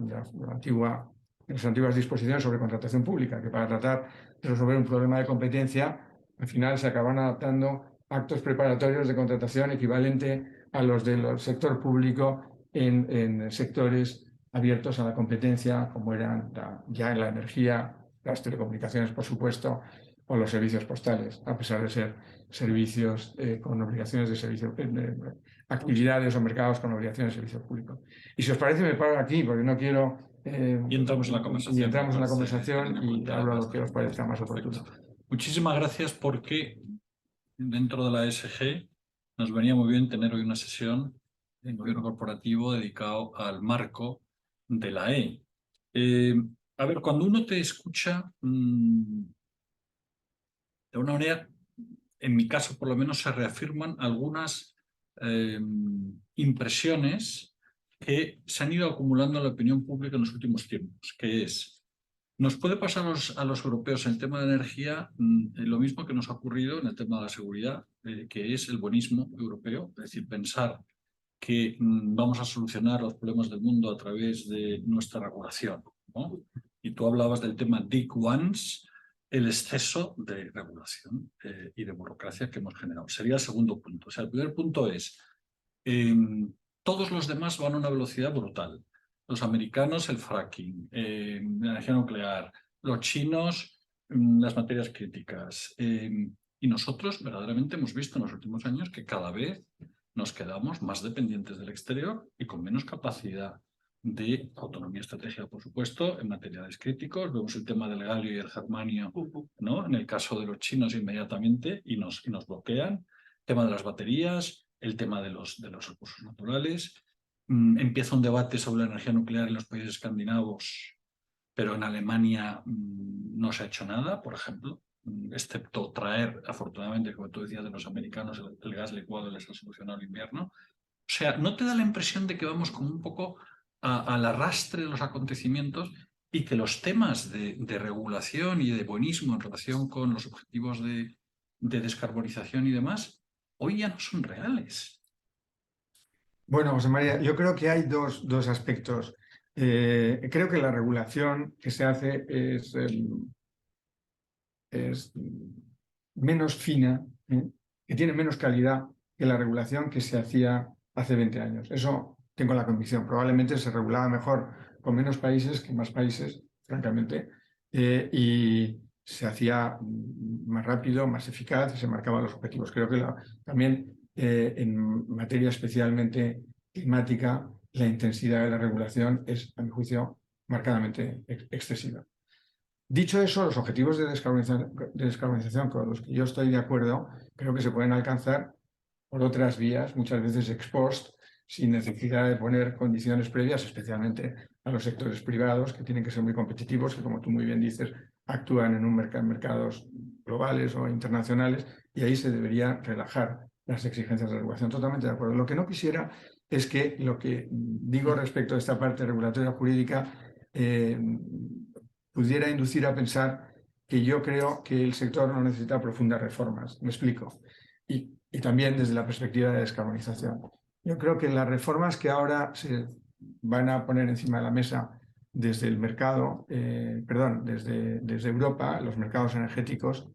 antiguas disposiciones sobre contratación pública, que para tratar de resolver un problema de competencia, al final se acaban adaptando actos preparatorios de contratación equivalente a los del sector público en sectores abiertos a la competencia, como eran ya en la energía, las telecomunicaciones, por supuesto, o los servicios postales, a pesar de ser servicios con obligaciones de servicio, actividades o mercados con obligaciones de servicio público. Y si os parece, me paro aquí porque no quiero... y entramos en la conversación. Y entramos en la conversación y hablo lo que os parezca más oportuno. Muchísimas gracias, porque dentro de la ESG nos venía muy bien tener hoy una sesión en gobierno corporativo dedicado al marco de la E. A ver, cuando uno te escucha, de una manera, en mi caso por lo menos, se reafirman algunas impresiones que se han ido acumulando en la opinión pública en los últimos tiempos, que es: nos puede pasar a los europeos en el tema de energía lo mismo que nos ha ocurrido en el tema de la seguridad, que es el buenismo europeo, es decir, pensar que vamos a solucionar los problemas del mundo a través de nuestra regulación, ¿no? Y tú hablabas del tema Big Ones, el exceso de regulación y de burocracia que hemos generado. Sería el segundo punto. O sea, el primer punto es, todos los demás van a una velocidad brutal. Los americanos, el fracking, la energía nuclear, los chinos, las materias críticas. Y nosotros verdaderamente hemos visto en los últimos años que cada vez nos quedamos más dependientes del exterior y con menos capacidad de autonomía estratégica, por supuesto, en materiales críticos. Vemos el tema del galio y el germanio, ¿no? En el caso de los chinos inmediatamente y nos bloquean. El tema de las baterías, el tema de los recursos naturales. Empieza un debate sobre la energía nuclear en los países escandinavos, pero en Alemania no se ha hecho nada, por ejemplo, excepto traer, afortunadamente, como tú decías, de los americanos, el gas licuado les ha solucionado el invierno. O sea, ¿no te da la impresión de que vamos como un poco al arrastre de los acontecimientos y que los temas de regulación y de buenismo en relación con los objetivos de descarbonización y demás hoy ya no son reales? Bueno, José María, yo creo que hay dos aspectos. Creo que la regulación que se hace es menos fina, que tiene menos calidad que la regulación que se hacía hace 20 años. Eso tengo la convicción. Probablemente se regulaba mejor con menos países que más países, francamente, y se hacía más rápido, más eficaz y se marcaban los objetivos. Creo que también en materia especialmente climática, la intensidad de la regulación es, a mi juicio, marcadamente excesiva. Dicho eso, los objetivos de descarbonización con los que yo estoy de acuerdo, creo que se pueden alcanzar por otras vías, muchas veces ex post, sin necesidad de poner condiciones previas, especialmente a los sectores privados, que tienen que ser muy competitivos, que, como tú muy bien dices, actúan en mercados globales o internacionales, y ahí se debería relajar las exigencias de regulación. Totalmente de acuerdo. Lo que no quisiera es que lo que digo respecto a esta parte regulatoria jurídica pudiera inducir a pensar que yo creo que el sector no necesita profundas reformas. Me explico. Y también desde la perspectiva de descarbonización. Yo creo que las reformas que ahora se van a poner encima de la mesa desde el mercado, desde Europa, los mercados energéticos,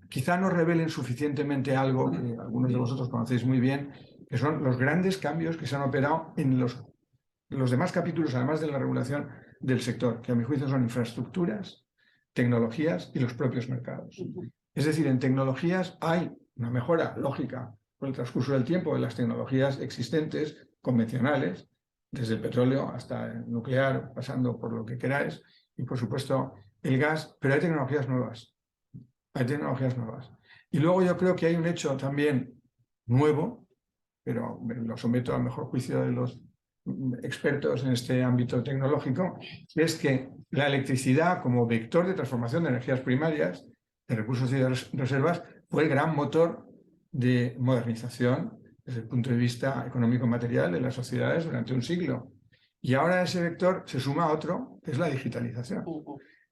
quizá no revelen suficientemente algo que algunos de vosotros conocéis muy bien, que son los grandes cambios que se han operado en los demás capítulos, además de la regulación del sector, que a mi juicio son infraestructuras, tecnologías y los propios mercados. Es decir, en tecnologías hay una mejora lógica con el transcurso del tiempo de las tecnologías existentes, convencionales, desde el petróleo hasta el nuclear, pasando por lo que queráis, y por supuesto el gas, pero hay tecnologías nuevas. Hay tecnologías nuevas. Y luego yo creo que hay un hecho también nuevo, pero lo someto al mejor juicio de los expertos en este ámbito tecnológico, es que la electricidad como vector de transformación de energías primarias, de recursos y de reservas, fue el gran motor de modernización desde el punto de vista económico-material de las sociedades durante un siglo. Y ahora a ese vector se suma otro, que es la digitalización.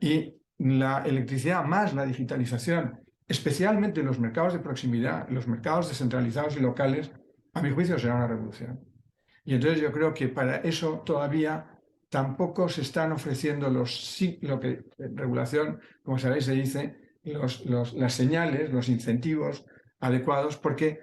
Y la electricidad más la digitalización, especialmente en los mercados de proximidad, en los mercados descentralizados y locales, a mi juicio será una revolución. Y entonces yo creo que para eso todavía tampoco se están ofreciendo lo que en regulación, como sabéis, se dice, las señales, los incentivos adecuados, porque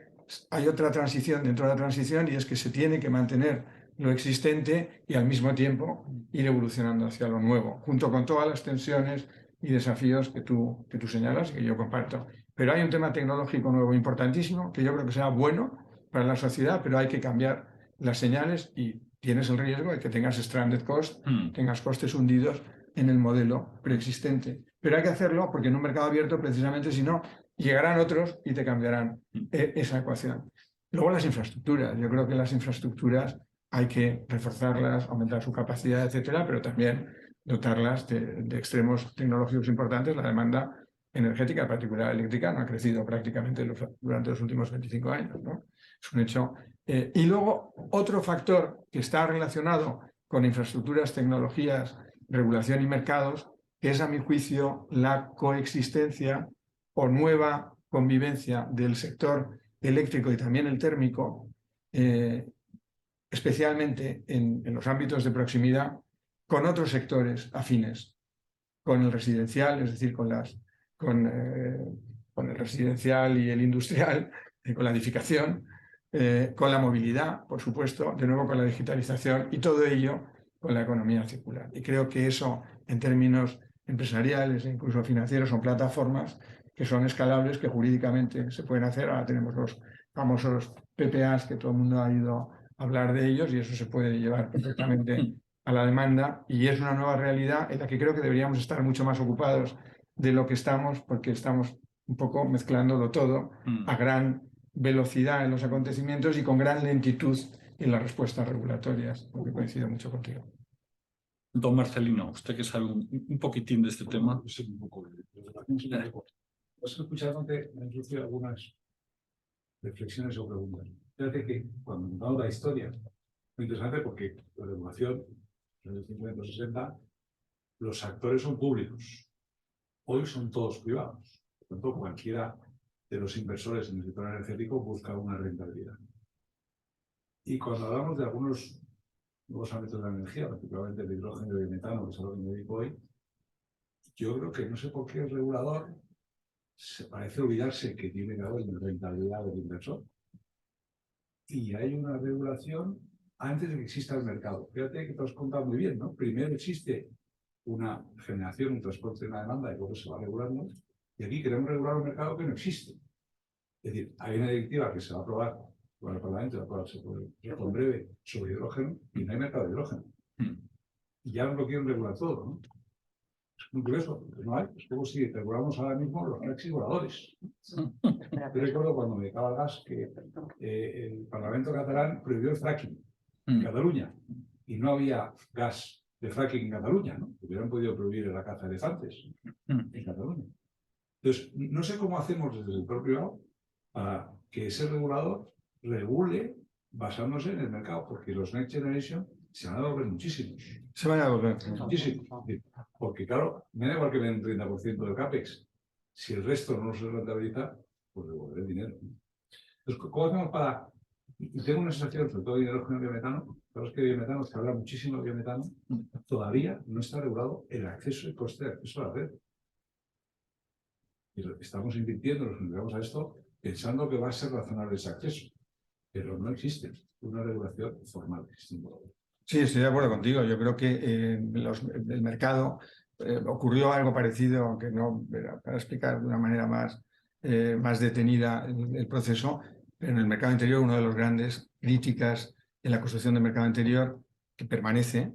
hay otra transición dentro de la transición, y es que se tiene que mantener lo existente y al mismo tiempo ir evolucionando hacia lo nuevo, junto con todas las tensiones y desafíos que tú señalas y que yo comparto. Pero hay un tema tecnológico nuevo importantísimo que yo creo que será bueno para la sociedad, pero hay que cambiar las señales y tienes el riesgo de que tengas stranded cost, tengas costes hundidos en el modelo preexistente. Pero hay que hacerlo porque en un mercado abierto, precisamente, si no, llegarán otros y te cambiarán esa ecuación. Luego las infraestructuras. Yo creo que las infraestructuras hay que reforzarlas, aumentar su capacidad, etcétera, pero también dotarlas de extremos tecnológicos importantes. La demanda energética, en particular eléctrica, no ha crecido prácticamente durante los últimos 25 años, ¿no? Es un hecho. Y luego, otro factor que está relacionado con infraestructuras, tecnologías, regulación y mercados, que es, a mi juicio, la coexistencia o nueva convivencia del sector eléctrico y también el térmico, especialmente en los ámbitos de proximidad, con otros sectores afines, con el residencial, es decir, con el residencial y el industrial, con la edificación, con la movilidad, por supuesto, de nuevo con la digitalización y todo ello con la economía circular. Y creo que eso, en términos empresariales e incluso financieros, son plataformas que son escalables, que jurídicamente se pueden hacer. Ahora tenemos los famosos PPAs, que todo el mundo ha ido a hablar de ellos, y eso se puede llevar perfectamente a la demanda, y es una nueva realidad en la que creo que deberíamos estar mucho más ocupados de lo que estamos, porque estamos un poco mezclándolo todo a gran velocidad en los acontecimientos y con gran lentitud en las respuestas regulatorias, porque coincido mucho contigo. Don Marcelino, usted que sabe un poquitín de este tema. Sí, un poco. Os he escuchado antes, me han surgido algunas reflexiones o preguntas. Fíjate que cuando contamos la historia, es muy interesante porque la regulación, en el 50-60, los actores son públicos. Hoy son todos privados. Por tanto, cualquiera de los inversores en el sector energético busca una rentabilidad. Y cuando hablamos de algunos nuevos ámbitos de la energía, particularmente el hidrógeno y el metano, que es a lo que me dedico hoy, yo creo que no sé por qué el regulador se parece olvidarse que tiene que haber una rentabilidad del inversor. Y hay una regulación antes de que exista el mercado. Fíjate que te has contado muy bien, ¿no? Primero existe una generación, un transporte, una demanda, y luego se va regulando. Y aquí queremos regular un mercado que no existe. Es decir, hay una directiva que se va a aprobar por el Parlamento, va a aprobarse por breve, sobre hidrógeno, y no hay mercado de hidrógeno. Y ya nos lo quieren regular todo, ¿no? Es muy curioso, porque no hay. Es como si regulamos ahora mismo los taxis voladores. Yo recuerdo cuando me dedicaba al gas que el Parlamento catalán prohibió el fracking en Cataluña, y no había gas de fracking en Cataluña, ¿no? Hubieran podido prohibir la caza de elefantes en Cataluña. Entonces, no sé cómo hacemos desde el sector privado para que ese regulador regule basándose en el mercado, porque los Next Generation se van a volver muchísimos. Se van a volver muchísimos. Porque, claro, me da igual que me den un 30% del CAPEX. Si el resto no se rentabiliza, pues devolver el dinero. Entonces, ¿cómo hacemos para...? Y tengo una sensación, sobre todo de hidrógeno y biometano, sabes que biometano, se habla muchísimo de biometano, todavía no está regulado el acceso y coste de acceso a la red. Y estamos invirtiendo, nos dedicamos a esto, pensando que va a ser razonable ese acceso, pero no existe una regulación formal. Sí, estoy de acuerdo contigo. Yo creo que el mercado ocurrió algo parecido, aunque no para explicar de una manera más detenida el proceso, pero en el mercado interior una de las grandes críticas en la construcción del mercado interior que permanece,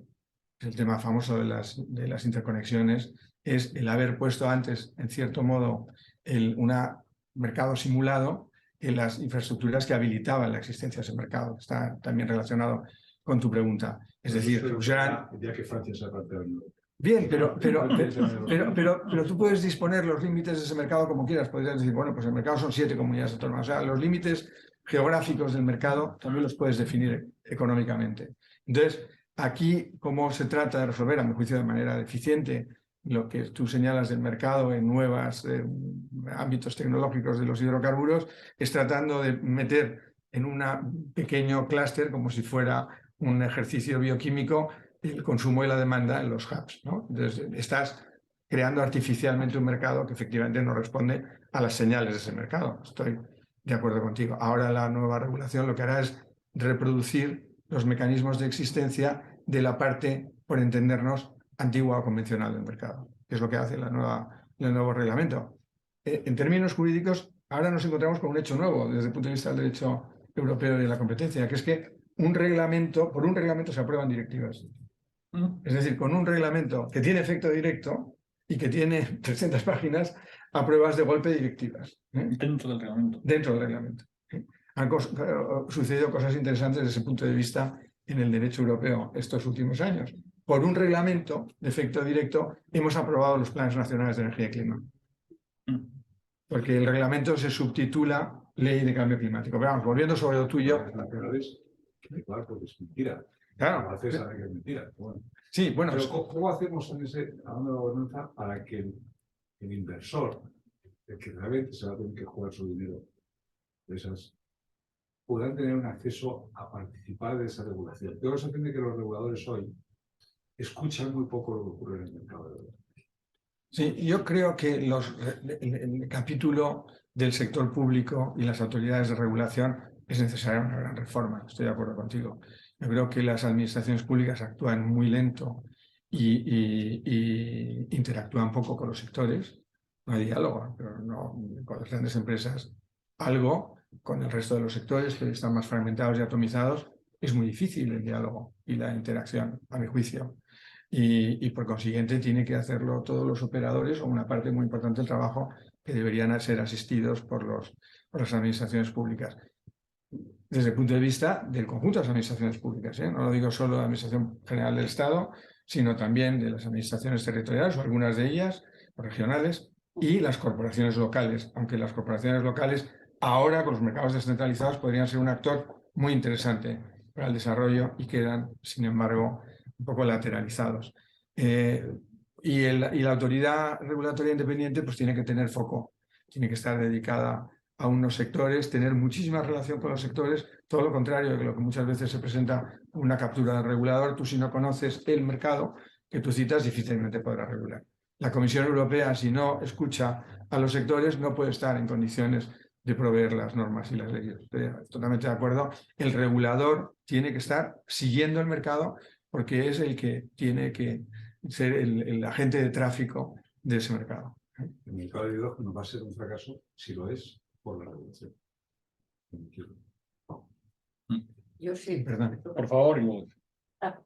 es el tema famoso de las interconexiones, es el haber puesto antes, en cierto modo, un mercado simulado en las infraestructuras que habilitaban la existencia de ese mercado. Está también relacionado con tu pregunta. Es decir, que pusieran... El día que Francia se aparte de Bien, pero tú puedes disponer los límites de ese mercado como quieras. Podrías decir, bueno, pues el mercado son 7 comunidades autónomas. O sea, los límites geográficos del mercado también los puedes definir económicamente. Entonces, aquí, ¿cómo se trata de resolver, a mi juicio, de manera eficiente lo que tú señalas del mercado en nuevos ámbitos tecnológicos de los hidrocarburos? Es tratando de meter en un pequeño clúster, como si fuera un ejercicio bioquímico, el consumo y la demanda en los hubs, ¿no? Entonces, estás creando artificialmente un mercado que efectivamente no responde a las señales de ese mercado. Estoy de acuerdo contigo. Ahora la nueva regulación lo que hará es reproducir los mecanismos de existencia de la parte, por entendernos, antigua o convencional del mercado, que es lo que hace el nuevo reglamento. En términos jurídicos, ahora nos encontramos con un hecho nuevo desde el punto de vista del derecho europeo y de la competencia, que es que por un reglamento se aprueban directivas. Es decir, con un reglamento que tiene efecto directo y que tiene 300 páginas, apruebas de golpe directivas. Dentro del reglamento. Dentro del reglamento. Han sucedido cosas interesantes desde ese punto de vista en el derecho europeo estos últimos años. Por un reglamento de efecto directo hemos aprobado los planes nacionales de energía y clima. Porque el reglamento se subtitula Ley de Cambio Climático. Pero vamos, volviendo sobre lo tuyo. Claro, porque es mentira. Claro. Haces saber que es mentira. Bueno. Sí, bueno. Pero ¿cómo hacemos hablando de la gobernanza para que el inversor, el que realmente se va a tener que jugar su dinero de esas, puedan tener un acceso a participar de esa regulación? Tengo la sensación de que los reguladores hoy escuchan muy poco lo que ocurre en el mercado de verdad. Sí, yo creo que el capítulo del sector público y las autoridades de regulación es necesaria una gran reforma. Estoy de acuerdo contigo. Yo creo que las administraciones públicas actúan muy lento y interactúan poco con los sectores. No hay diálogo, pero no con las grandes empresas. Algo con el resto de los sectores que están más fragmentados y atomizados, es muy difícil el diálogo y la interacción, a mi juicio. Y por consiguiente tiene que hacerlo todos los operadores o una parte muy importante del trabajo que deberían ser asistidos por las administraciones públicas. Desde el punto de vista del conjunto de las administraciones públicas, no lo digo solo de la Administración General del Estado, sino también de las administraciones territoriales o algunas de ellas, o regionales, y las corporaciones locales, aunque las corporaciones locales ahora con los mercados descentralizados podrían ser un actor muy interesante para el desarrollo y quedan, sin embargo, un poco lateralizados. Y la autoridad regulatoria independiente pues tiene que tener foco, tiene que estar dedicada a unos sectores, tener muchísima relación con los sectores, todo lo contrario de lo que muchas veces se presenta una captura del regulador. Tú, si no conoces el mercado que tú citas, difícilmente podrás regular. La Comisión Europea, si no escucha a los sectores, no puede estar en condiciones de proveer las normas y las leyes. Estoy totalmente de acuerdo. El regulador tiene que estar siguiendo el mercado porque es el que tiene que ser el agente de tráfico de ese mercado. El mercado de hidrógeno va a ser un fracaso si lo es por la regulación. Yo sí. Perdón. Por favor, y luego.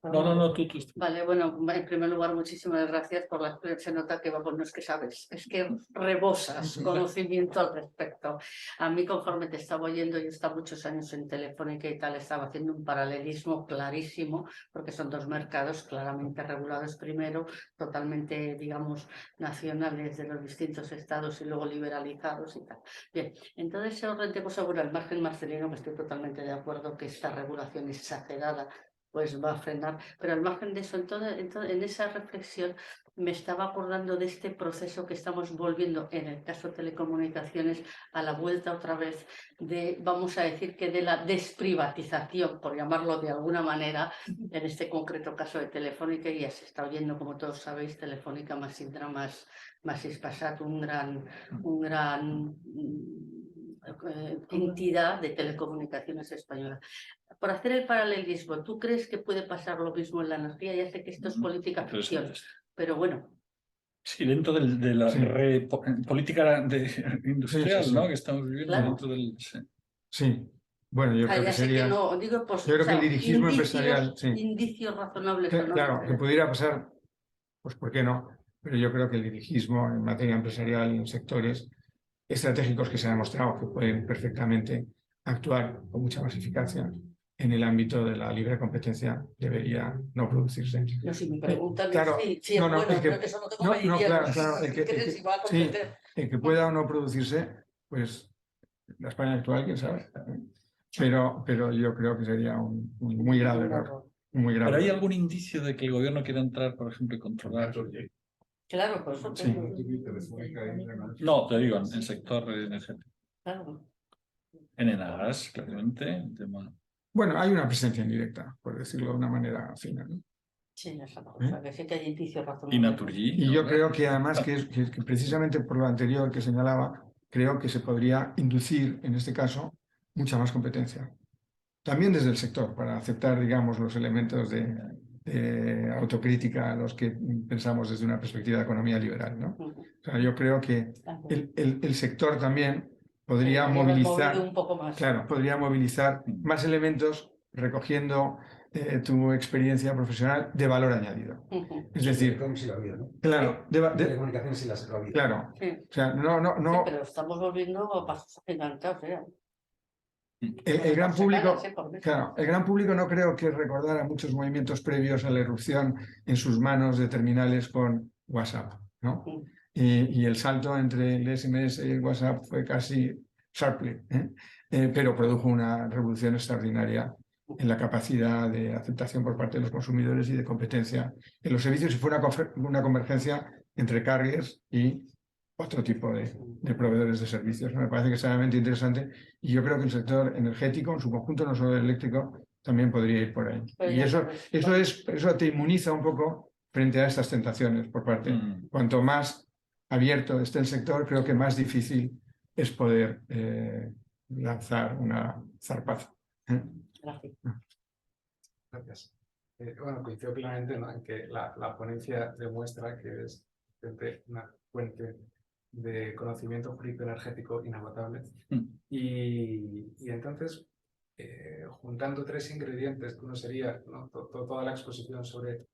No, tú. Vale, bueno, en primer lugar, muchísimas gracias por la experiencia. Se nota que, vamos, no es que sabes, es que rebosas conocimiento al respecto. A mí, conforme te estaba oyendo, yo he estado muchos años en Telefónica y tal, estaba haciendo un paralelismo clarísimo, porque son dos mercados claramente regulados primero, totalmente, digamos, nacionales de los distintos estados y luego liberalizados y tal. Bien, entonces, ese orden de cosas, bueno, al margen marcelino, que estoy totalmente de acuerdo que esta regulación exagerada pues va a frenar, pero al margen de eso, en esa reflexión me estaba acordando de este proceso que estamos volviendo, en el caso de telecomunicaciones, a la vuelta otra vez de, vamos a decir que de la desprivatización, por llamarlo de alguna manera, en este concreto caso de Telefónica, y ya se está oyendo, como todos sabéis, Telefónica más Indra más Hispasat, un gran entidad de telecomunicaciones española. Por hacer el paralelismo, ¿tú crees que puede pasar lo mismo en la energía? Ya sé que esto es política ficción, pero bueno. Sí, dentro de la política industrial, sí. ¿no? Que estamos viviendo Claro. dentro del... Sí. Bueno, yo creo que sería... Que no, digo, pues, yo creo que el dirigismo empresarial... Sí. Indicios razonables. Claro, que pudiera pasar, pues ¿por qué no? Pero yo creo que el dirigismo en materia empresarial en sectores estratégicos que se ha demostrado que pueden perfectamente actuar con mucha más eficacia en el ámbito de la libre competencia debería no producirse. No, si me preguntan, claro, sí, no, bueno, el que, eso no tengo idea. claro, el que pueda o no producirse, pues la España actual, quién sabe. Pero yo creo que sería un muy grave error. Muy grave. ¿Pero hay algún indicio de que el gobierno quiera entrar, por ejemplo, y controlar? Claro, por eso. Sí. No, te digo, en el sector energético. Claro. En Enagas, claramente, el tema... Bueno, hay una presencia indirecta, por decirlo de una manera fina, ¿no? Sí, o sea, que sí que hay indicios razonables. Y Naturgy. Y yo creo que además que precisamente por lo anterior que señalaba, creo que se podría inducir, en este caso, mucha más competencia. También desde el sector, para aceptar, digamos, los elementos de autocrítica a los que pensamos desde una perspectiva de economía liberal, ¿no? O sea, yo creo que el sector también podría movilizar, un poco más. claro, podría movilizar más elementos recogiendo tu experiencia profesional de valor añadido. Es decir, claro, telecomunicaciones y las claro, Sí. o sea, no, Sí, pero estamos volviendo a pasos agigantados, ¿eh? el gran público, claro, el gran público no creo que recordara muchos movimientos previos a la irrupción en sus manos de terminales con WhatsApp, ¿no? Y el salto entre el SMS y el WhatsApp fue casi sharply, pero produjo una revolución extraordinaria en la capacidad de aceptación por parte de los consumidores y de competencia en los servicios, y fue una convergencia entre carriers y otro tipo de proveedores de servicios. Me parece que es extremadamente interesante, y yo creo que el sector energético en su conjunto, no solo el eléctrico, también podría ir por ahí. Y eso te inmuniza un poco frente a estas tentaciones por parte. Cuanto más abierto esté el sector, creo que más difícil es poder lanzar una zarpaza. Gracias. Bueno, coincido plenamente, ¿no?, en que la ponencia demuestra que es una fuente de conocimiento jurídico energético inagotable. Y entonces, juntando tres ingredientes, que uno sería, ¿no?, toda la exposición sobre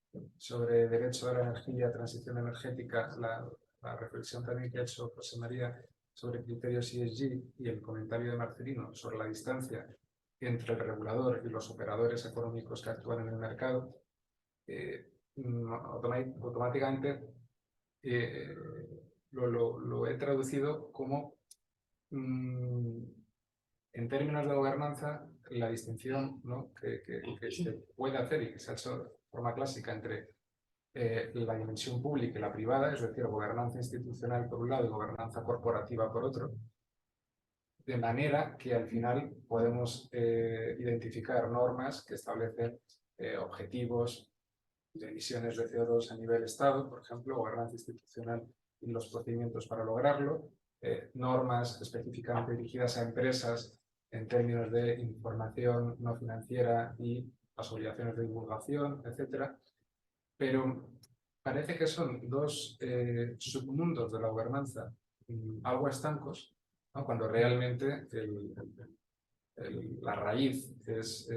derecho de la energía, transición energética, la reflexión también que ha hecho José María sobre criterios ESG y el comentario de Marcelino sobre la distancia entre el regulador y los operadores económicos que actúan en el mercado, automáticamente lo he traducido como, en términos de gobernanza, la distinción, ¿no?, que se puede hacer y que se ha hecho de forma clásica entre la dimensión pública y la privada, es decir, gobernanza institucional por un lado y gobernanza corporativa por otro, de manera que al final podemos identificar normas que establecen objetivos de emisiones de CO2 a nivel Estado, por ejemplo, gobernanza institucional y los procedimientos para lograrlo, normas específicamente dirigidas a empresas en términos de información no financiera y las obligaciones de divulgación, etcétera. Pero parece que son dos submundos de la gobernanza algo estancos, ¿no?, cuando realmente la raíz es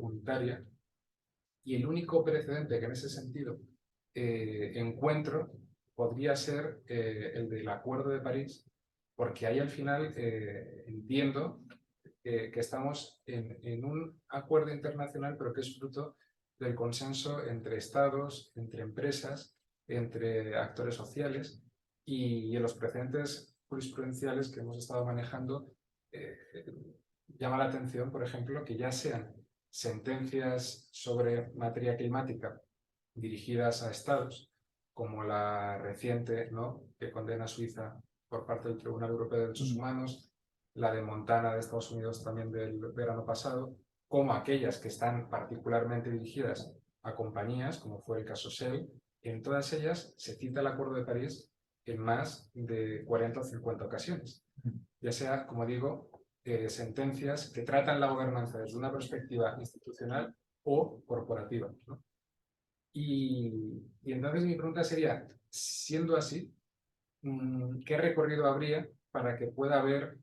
unitaria. Y el único precedente que en ese sentido encuentro podría ser el del Acuerdo de París, porque ahí al final entiendo que estamos en un acuerdo internacional, pero que es fruto del consenso entre estados, entre empresas, entre actores sociales, y en los precedentes jurisprudenciales que hemos estado manejando llama la atención, por ejemplo, que ya sean sentencias sobre materia climática dirigidas a estados, como la reciente, ¿no?, que condena a Suiza por parte del Tribunal Europeo de Derechos Humanos, la de Montana de Estados Unidos también del verano pasado, como aquellas que están particularmente dirigidas a compañías, como fue el caso Shell. En todas ellas se cita el Acuerdo de París en más de 40 o 50 ocasiones, ya sea, como digo, sentencias que tratan la gobernanza desde una perspectiva institucional o corporativa, ¿no? Y entonces mi pregunta sería, siendo así, ¿qué recorrido habría para que pueda haber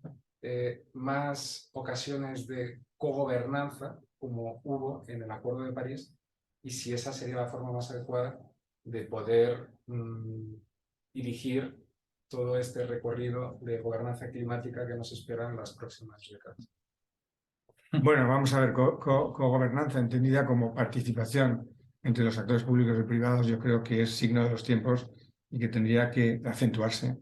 más ocasiones de cogobernanza como hubo en el Acuerdo de París, y si esa sería la forma más adecuada de poder dirigir todo este recorrido de gobernanza climática que nos espera en las próximas décadas? Bueno, vamos a ver, cogobernanza entendida como participación entre los actores públicos y privados, yo creo que es signo de los tiempos y que tendría que acentuarse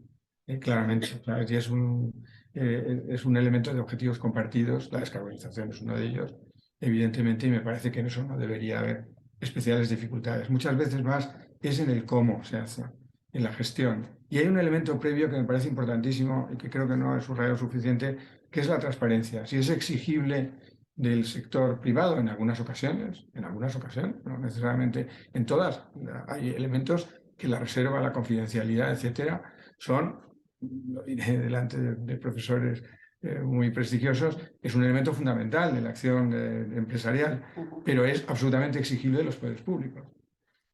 claramente, ¿sabes? Y es un elemento de objetivos compartidos. La descarbonización es uno de ellos, evidentemente, y me parece que en eso no debería haber especiales dificultades. Muchas veces más es en el cómo se hace, en la gestión. Y hay un elemento previo que me parece importantísimo y que creo que no es subrayado suficiente, que es la transparencia. Si es exigible del sector privado en algunas ocasiones, no necesariamente en todas, hay elementos que la reserva, la confidencialidad, etcétera, son, lo diré delante de profesores muy prestigiosos, es un elemento fundamental de la acción empresarial, pero es absolutamente exigible de los poderes públicos.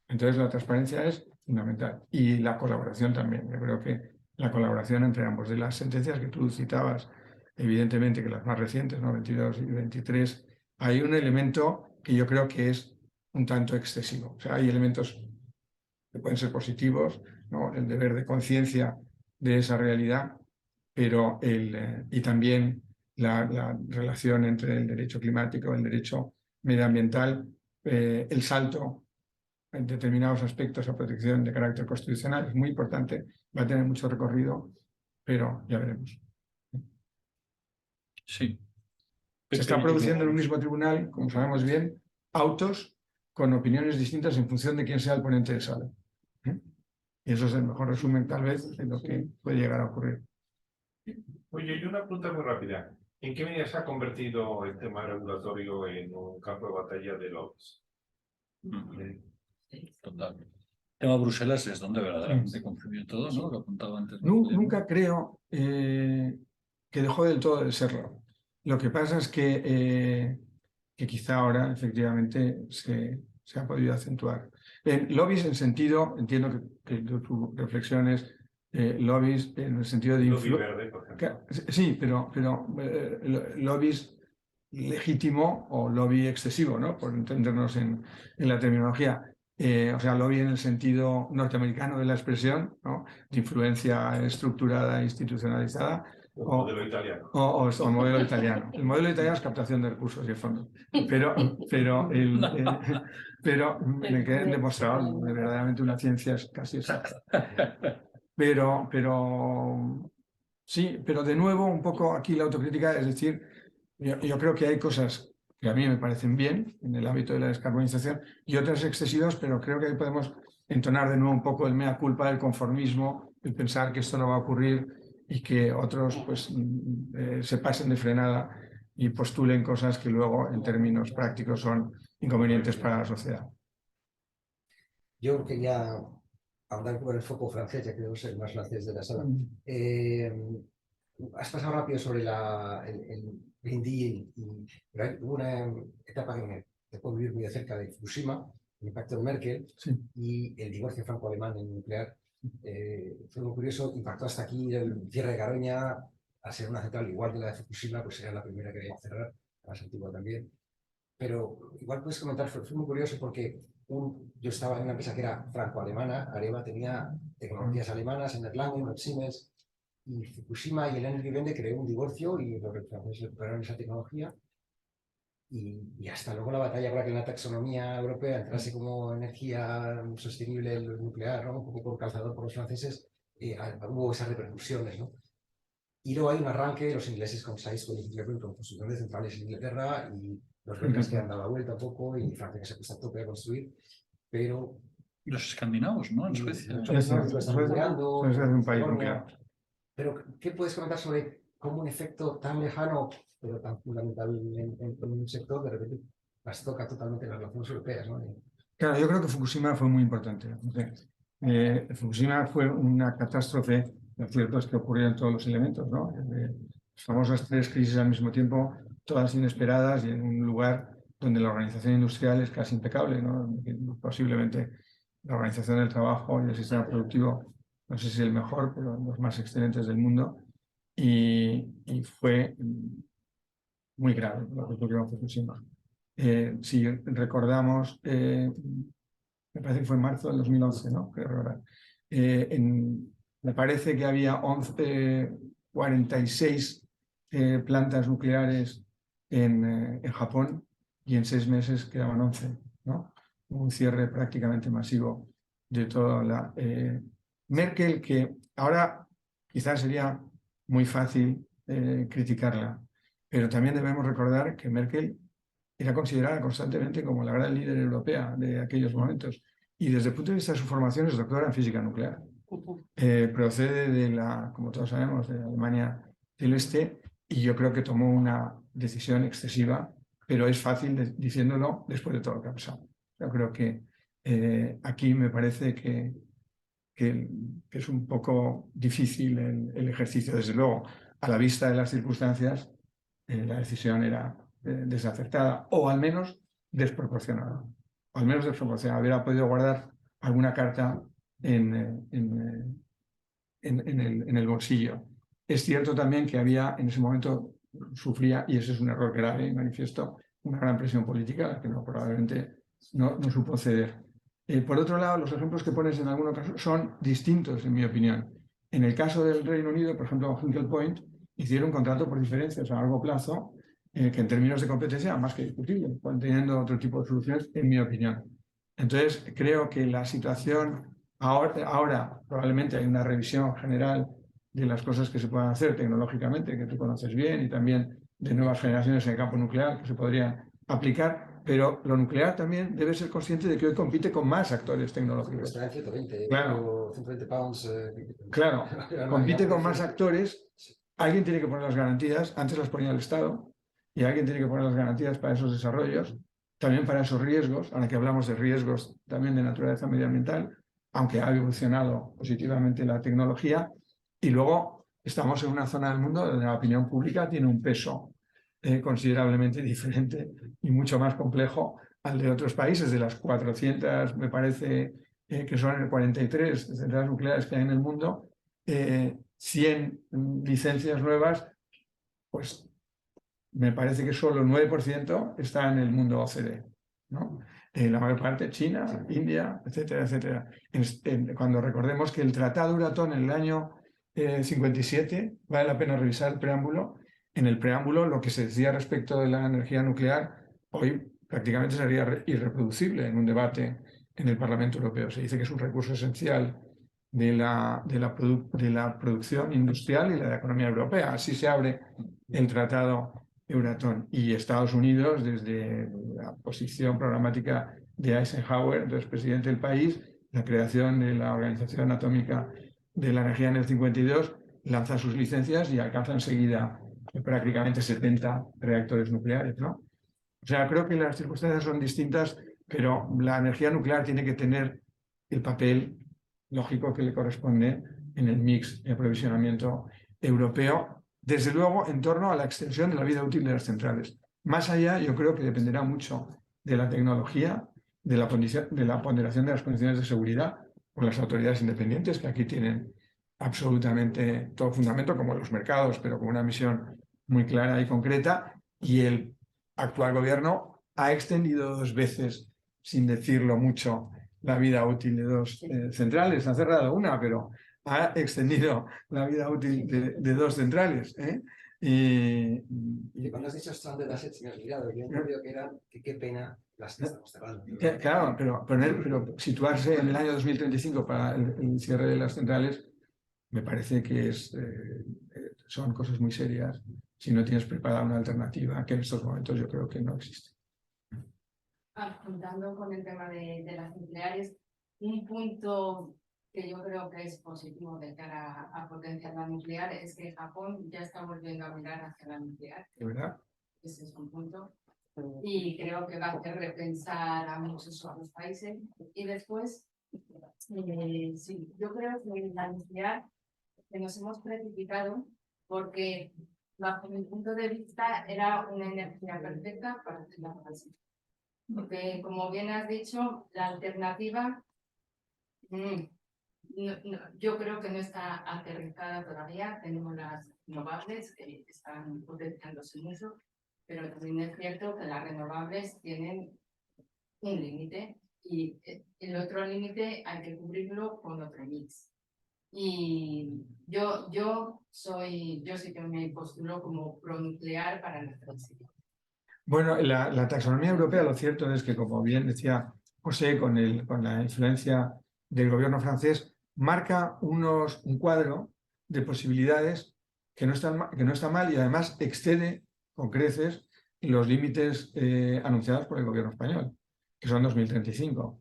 Entonces la transparencia es fundamental y la colaboración también. Yo creo que la colaboración entre ambos. De las sentencias que tú citabas, evidentemente que las más recientes, ¿no? 22 y 23, hay un elemento que yo creo que es un tanto excesivo. O sea, hay elementos que pueden ser positivos, ¿no? El deber de conciencia de esa realidad, pero y también la relación entre el derecho climático y el derecho medioambiental, el salto en determinados aspectos a protección de carácter constitucional es muy importante, va a tener mucho recorrido, pero ya veremos. Sí. Se está produciendo en un mismo tribunal, como sabemos bien, autos con opiniones distintas en función de quién sea el ponente de sala. Y eso es el mejor resumen, tal vez, de lo que puede llegar a ocurrir. Oye, y una pregunta muy rápida. ¿En qué medida se ha convertido el tema regulatorio en un campo de batalla de lobbies? Total. El tema Bruselas es donde verdaderamente confluyó todo, ¿no? Lo apuntaba antes. Nunca creo que dejó del todo de serlo. Lo que pasa es que quizá ahora efectivamente se ha podido acentuar. Lobbies en sentido, entiendo que tu reflexión es lobbies en el sentido de Lobby verde, por ejemplo. Sí, pero lobbies legítimo o lobby excesivo, ¿no? Por entendernos en la terminología. O sea, lobby en el sentido norteamericano de la expresión, ¿no? De influencia estructurada e institucionalizada. O modelo italiano. O modelo italiano. El modelo italiano es captación de recursos y de fondos. Pero me queda demostrado verdaderamente una ciencia casi exacta. Pero sí, pero de nuevo un poco aquí la autocrítica, es decir, yo creo que hay cosas que a mí me parecen bien en el ámbito de la descarbonización y otras excesivas, pero creo que ahí podemos entonar de nuevo un poco el mea culpa del conformismo, el pensar que esto no va a ocurrir y que otros pues se pasen de frenada y postulen cosas que luego en términos prácticos son inconvenientes para la sociedad. Yo quería hablar por el foco francés, ya que debo ser el más francés de la sala. Has pasado rápido sobre el Green Deal, pero hay una etapa que me tocó vivir muy de cerca de Fukushima, el impacto de Merkel y el divorcio franco-alemán en nuclear. Fue muy curioso, impactó hasta aquí el cierre de Garoña, al ser una central igual que la de Fukushima, pues era la primera que había que cerrar, la más antigua también. Pero igual puedes comentar, fue muy curioso porque yo estaba en una empresa que era franco-alemana, Areva tenía tecnologías alemanas en Erlangen, en Siemens, y Fukushima y el Energy Wende creó un divorcio y los franceses recuperaron esa tecnología. Y hasta luego la batalla para que en la taxonomía europea entrase como energía sostenible el nuclear, ¿no? Un poco por calzador por los franceses, hubo esas repercusiones, ¿no? Y luego hay un arranque, los ingleses con con construcción de centrales en Inglaterra y los belgas que han dado la vuelta un poco y Francia que se ha puesto a tope a construir, pero... Y los escandinavos, ¿no? En Suecia. Es un país nuclear. Pero, ¿qué puedes comentar sobre cómo un efecto tan lejano, pero tan fundamental en un sector, de repente trastoca totalmente las relaciones europeas, ¿no? Claro, yo creo que Fukushima fue muy importante. Fukushima fue una catástrofe, lo cierto es que ocurrieron todos los elementos, ¿no? Las famosas 3 crisis al mismo tiempo, todas inesperadas y en un lugar donde la organización industrial es casi impecable, ¿no? Posiblemente la organización del trabajo y el sistema productivo, no sé si el mejor, pero los más excelentes del mundo, y fue muy grave lo que ocurrió en Fukushima. Si recordamos, me parece que fue en marzo del 2011, ¿no? Me parece que había 46 plantas nucleares en Japón y en 6 meses quedaban 11, ¿no? Un cierre prácticamente masivo de toda la... Merkel, que ahora quizás sería muy fácil criticarla, pero también debemos recordar que Merkel era considerada constantemente como la gran líder europea de aquellos momentos. Y desde el punto de vista de su formación es doctora en física nuclear. Procede de como todos sabemos, de Alemania del Este, y yo creo que tomó una decisión excesiva, pero es fácil diciéndolo después de todo lo que ha pasado. Yo creo que aquí me parece que es un poco difícil el ejercicio. Desde luego, a la vista de las circunstancias, la decisión era desacertada o al menos desproporcionada. O al menos desproporcionada. Hubiera podido guardar alguna carta en el bolsillo. Es cierto también que había, en ese momento, sufría, y ese es un error grave y manifiesto, una gran presión política, la que probablemente no supo ceder. Por otro lado, los ejemplos que pones en alguna ocasión son distintos, en mi opinión. En el caso del Reino Unido, por ejemplo, Hinkley Point hicieron un contrato por diferencias a largo plazo, que en términos de competencia, más que discutible, teniendo otro tipo de soluciones, en mi opinión. Entonces, creo que la situación ahora probablemente hay una revisión general de las cosas que se puedan hacer tecnológicamente, que tú conoces bien, y también de nuevas generaciones en el campo nuclear que se podrían aplicar, pero lo nuclear también debe ser consciente de que hoy compite con más actores tecnológicos. Está en 120, claro. 120 pounds. Claro, compite con más actores. Alguien tiene que poner las garantías, antes las ponía el Estado, y alguien tiene que poner las garantías para esos desarrollos, también para esos riesgos, ahora que hablamos de riesgos también de naturaleza medioambiental, aunque ha evolucionado positivamente la tecnología, y luego estamos en una zona del mundo donde la opinión pública tiene un peso considerablemente diferente y mucho más complejo al de otros países. De las 400, me parece que son el 43 centrales nucleares que hay en el mundo, 100 licencias nuevas, pues me parece que solo el 9% está en el mundo OCDE, ¿no? La mayor parte China, India, etcétera, etcétera. Cuando recordemos que el Tratado Euratom en el año 57, vale la pena revisar el preámbulo. En el preámbulo lo que se decía respecto de la energía nuclear hoy prácticamente sería irreproducible en un debate en el Parlamento Europeo. Se dice que es un recurso esencial de la producción industrial y de la economía europea. Así se abre el Tratado Euratom. Y Estados Unidos, desde la posición programática de Eisenhower, entonces presidente del país, la creación de la Organización Atómica de la Energía en el 52, lanza sus licencias y alcanza enseguida prácticamente 70 reactores nucleares, ¿no? O sea, creo que las circunstancias son distintas, pero la energía nuclear tiene que tener el papel lógico que le corresponde en el mix de aprovisionamiento europeo, desde luego en torno a la extensión de la vida útil de las centrales. Más allá, yo creo que dependerá mucho de la tecnología, de la ponderación de las condiciones de seguridad por las autoridades independientes, que aquí tienen absolutamente todo fundamento, como los mercados, pero con una misión muy clara y concreta, y el actual gobierno ha extendido 2 veces, sin decirlo mucho, la vida útil de 2 centrales. Ha cerrado una, pero ha extendido la vida útil de 2 centrales. Y cuando has dicho stranded assets, me has olvidado. Yo creo que era que qué pena las estamos cerrando. Claro, pero situarse en el año 2035 para el cierre de las centrales me parece que son cosas muy serias si no tienes preparada una alternativa, que en estos momentos yo creo que no existe. Juntando con el tema de las nucleares, un punto que yo creo que es positivo de cara a potenciar la nuclear es que Japón ya está volviendo a mirar hacia la nuclear. ¿De verdad? Ese es un punto. Y creo que va a hacer repensar a muchos otros países. Y después, sí, yo creo que la nuclear que nos hemos precipitado porque bajo mi punto de vista era una energía perfecta para hacer la transición. Porque, como bien has dicho, la alternativa yo creo que no está aterrizada todavía. Tenemos las renovables que están potenciándose mucho, pero también es cierto que las renovables tienen un límite y el otro límite hay que cubrirlo con otro mix. Y yo sí que me postulo como pronuclear para la transición. Bueno, la taxonomía europea, lo cierto es que, como bien decía José, con la influencia del gobierno francés, marca un cuadro de posibilidades que no está mal y además excede con creces los límites anunciados por el gobierno español, que son 2035.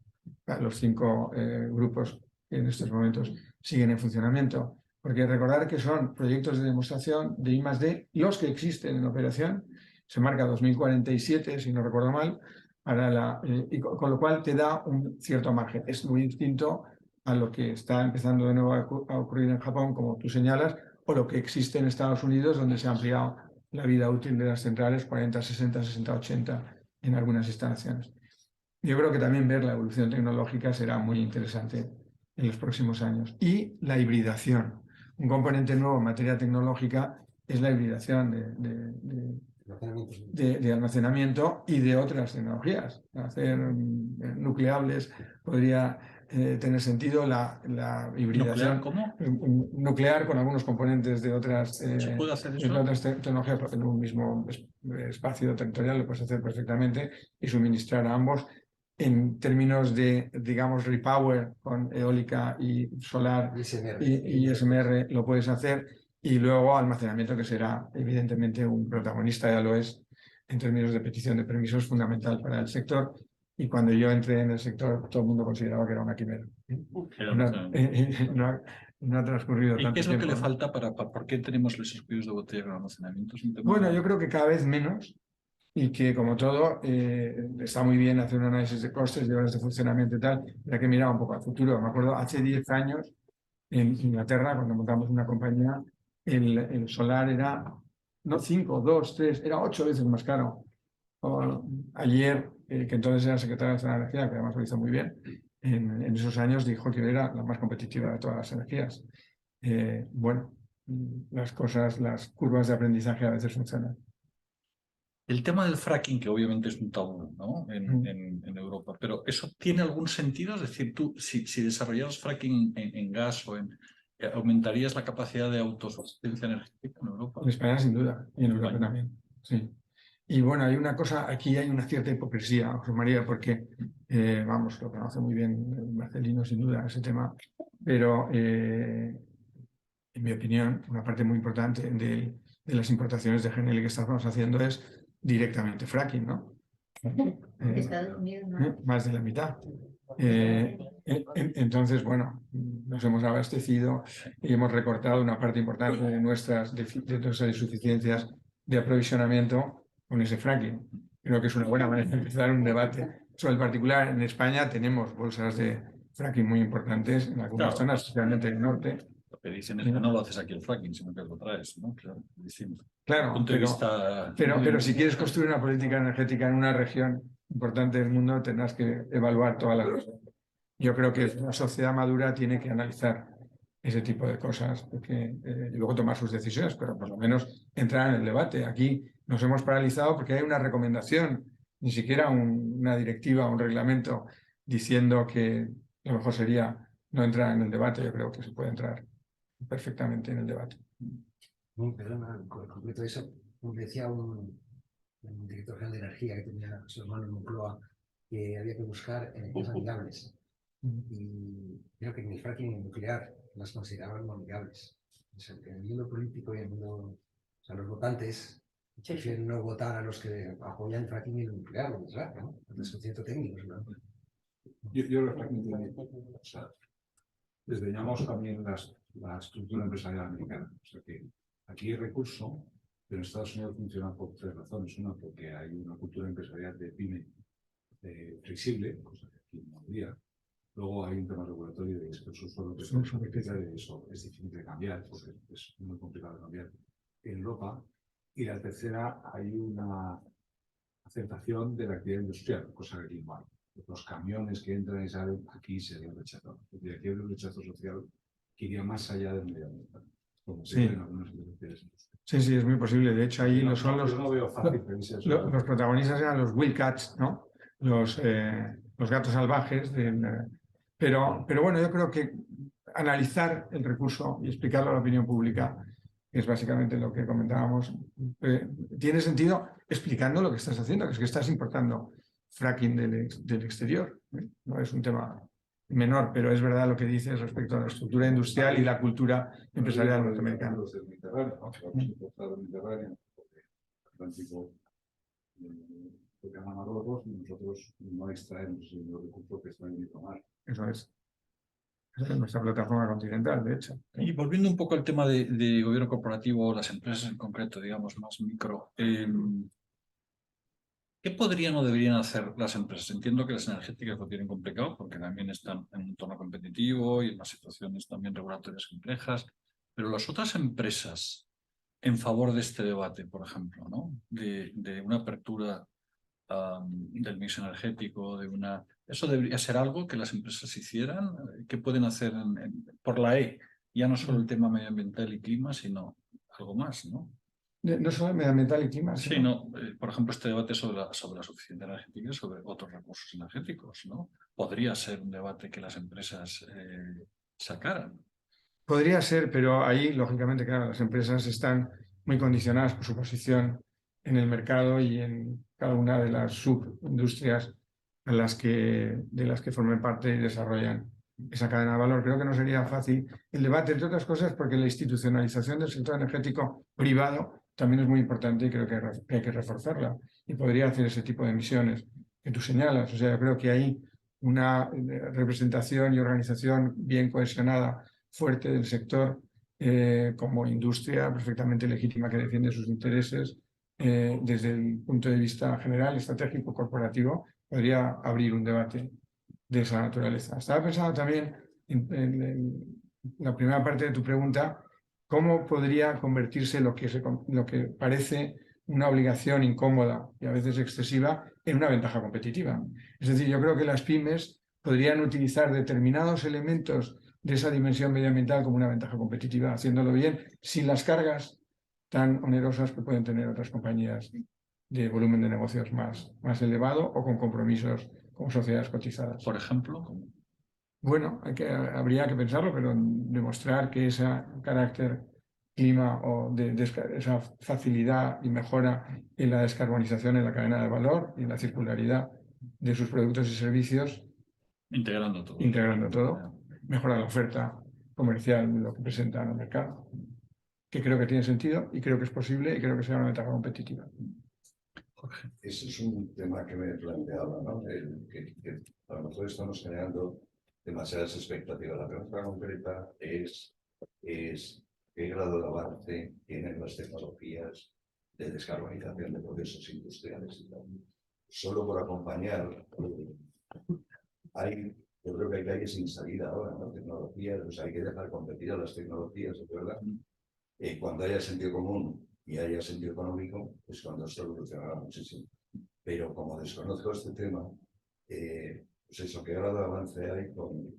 Los 5 grupos que en estos momentos siguen en funcionamiento. Porque recordar que son proyectos de demostración de I+D, los que existen en operación. Se marca 2047, si no recuerdo mal, y con lo cual te da un cierto margen. Es muy distinto a lo que está empezando de nuevo a ocurrir en Japón, como tú señalas, o lo que existe en Estados Unidos, donde se ha ampliado la vida útil de las centrales 40, 60, 60, 80 en algunas instalaciones. Yo creo que también ver la evolución tecnológica será muy interesante en los próximos años. Y la hibridación. Un componente nuevo en materia tecnológica es la hibridación de almacenamiento y de otras tecnologías. Hacer nucleables podría tener sentido, la hibridación nuclear con algunos componentes de otras, ¿Se puede hacer eso? de otras tecnologías, porque en un mismo espacio territorial lo puedes hacer perfectamente y suministrar a ambos. En términos de, digamos, repower con eólica y solar y SMR lo puedes hacer, y luego almacenamiento, que será evidentemente un protagonista, ya lo es, en términos de petición de permisos, fundamental para el sector. Y cuando yo entré en el sector, todo el mundo consideraba que era una quimera. No ha transcurrido ¿Y tanto qué es lo que tiempo, le falta por qué tenemos esos cuellos de botella con almacenamiento? Bueno, yo creo que cada vez menos, y que, como todo, está muy bien hacer un análisis de costes, de horas de funcionamiento y tal, pero hay que mirar un poco al futuro. Me acuerdo, hace 10 años, en Inglaterra, cuando montamos una compañía, el solar era, no 5, 2, 3, era 8 veces más caro. Ayer, que entonces era secretario de Energía, que además lo hizo muy bien, en esos años dijo que era la más competitiva de todas las energías. Bueno, las cosas, las curvas de aprendizaje a veces funcionan. El tema del fracking, que obviamente es un tabú, ¿no? en Europa, pero ¿eso tiene algún sentido? Es decir, tú, si desarrollaras fracking en gas o ¿aumentarías la capacidad de autosuficiencia energética en Europa? En España, sin duda, y en Europa también, sí. Y bueno, hay una cosa, aquí hay una cierta hipocresía, José María, porque, vamos, lo conoce muy bien Marcelino, sin duda, ese tema, pero en mi opinión, una parte muy importante de las importaciones de GNL que estamos haciendo es directamente fracking, ¿no? Estados Unidos, ¿no? Más de la mitad. Entonces, bueno, nos hemos abastecido y hemos recortado una parte importante de nuestras insuficiencias de aprovisionamiento con ese fracking. Creo que es una buena manera de empezar un debate. Sobre el particular, en España tenemos bolsas de fracking muy importantes en algunas zonas, especialmente en el norte. Lo que dicen es que no lo haces aquí el fracking, sino que lo traes, ¿no? Claro, distinto. Claro, pero si quieres construir una política energética en una región importante del mundo, tendrás que evaluar todas las cosas. Yo creo que la sociedad madura tiene que analizar ese tipo de cosas y luego tomar sus decisiones, pero por lo menos entrar en el debate. Aquí nos hemos paralizado porque hay una recomendación, ni siquiera una directiva o un reglamento diciendo que lo mejor sería no entrar en el debate. Yo creo que se puede entrar perfectamente en el debate. Perdona, con completo eso, me decía un director general de energía que tenía su hermano en Moncloa, que había que buscar energías amigables. Y creo que en el fracking nuclear las consideraban no amigables. O sea, en el mundo político y en el mundo, o sea, los votantes prefieren no votar a los que apoyan el fracking y el nuclear, lo desgracia, ¿no? El desconcierto técnico, ¿no? Yo el fracking tiene, o sea, desdeñamos también la estructura empresarial americana. O sea que aquí hay recurso, pero en Estados Unidos funciona por 3 razones. Una, porque hay una cultura empresarial de pyme flexible, cosa que aquí no habría. Luego hay un tema regulatorio de que esos suelos de superficiales y eso es difícil de cambiar, porque es muy complicado de cambiar en Europa. Y la tercera, hay una aceptación de la actividad industrial, cosa que aquí no hay. Los camiones que entran y salen aquí serían rechazados. Porque aquí hay un rechazo social que iría más allá del medio ambiente. Sí. Sí, sí, es muy posible. De hecho, ahí los protagonistas eran los wildcats, ¿no? Los gatos salvajes. Pero bueno, yo creo que analizar el recurso y explicarlo a la opinión pública, que es básicamente lo que comentábamos, tiene sentido explicando lo que estás haciendo, que es que estás importando fracking del exterior. No es un tema menor, pero es verdad lo que dices respecto a la estructura industrial y la cultura empresarial norteamericana. Porque van a Marruecos y nosotros no extraemos los recursos que están en tomar. Eso es. Esa es nuestra plataforma continental, de hecho. Y volviendo un poco al tema de gobierno corporativo, las empresas en concreto, digamos, más micro, ¿qué podrían o deberían hacer las empresas? Entiendo que las energéticas lo tienen complicado porque también están en un entorno competitivo y en las situaciones también regulatorias complejas. Pero las otras empresas en favor de este debate, por ejemplo, ¿no? de una apertura del mix energético, ¿eso debería ser algo que las empresas hicieran? ¿Qué pueden hacer por la E? Ya no solo el tema medioambiental y clima, sino algo más, ¿no? No solo medioambiental y clima, Sí, no. Por ejemplo, este debate sobre la suficiencia energética y sobre otros recursos energéticos, ¿no? Podría ser un debate que las empresas sacaran. Podría ser, pero ahí, lógicamente, claro, las empresas están muy condicionadas por su posición en el mercado y en cada una de las subindustrias de las que formen parte y desarrollan esa cadena de valor. Creo que no sería fácil el debate, entre otras cosas, porque la institucionalización del sector energético privado también es muy importante y creo que hay que reforzarla. Y podría hacer ese tipo de misiones que tú señalas. O sea, yo creo que hay una representación y organización bien cohesionada, fuerte del sector, como industria perfectamente legítima que defiende sus intereses desde el punto de vista general, estratégico, corporativo, podría abrir un debate de esa naturaleza. Estaba pensando también en la primera parte de tu pregunta, cómo podría convertirse lo que parece una obligación incómoda y a veces excesiva en una ventaja competitiva. Es decir, yo creo que las pymes podrían utilizar determinados elementos de esa dimensión medioambiental como una ventaja competitiva, haciéndolo bien, sin las cargas tan onerosas que pueden tener otras compañías de volumen de negocios más elevado o con compromisos como sociedades cotizadas. Por ejemplo, bueno, habría que pensarlo, pero demostrar que ese carácter clima o esa facilidad y mejora en la descarbonización en la cadena de valor y en la circularidad de sus productos y servicios, integrando todo, mejora la oferta comercial de lo que presenta en el mercado, que creo que tiene sentido y creo que es posible y creo que será una ventaja competitiva. Jorge. Ese es un tema que me planteaba, ¿no? Que a lo mejor estamos generando demasiadas expectativas. La pregunta concreta es qué grado de avance tienen las tecnologías de descarbonización de procesos industriales y tal. Solo por acompañar, yo creo que hay calles sin salida ahora, ¿no? Tecnologías, pues hay que dejar competir a las tecnologías, ¿es verdad? Cuando haya sentido común y haya sentido económico, pues cuando esto evolucionará muchísimo. Pero como desconozco este tema, pues eso, ¿qué grado de avance hay con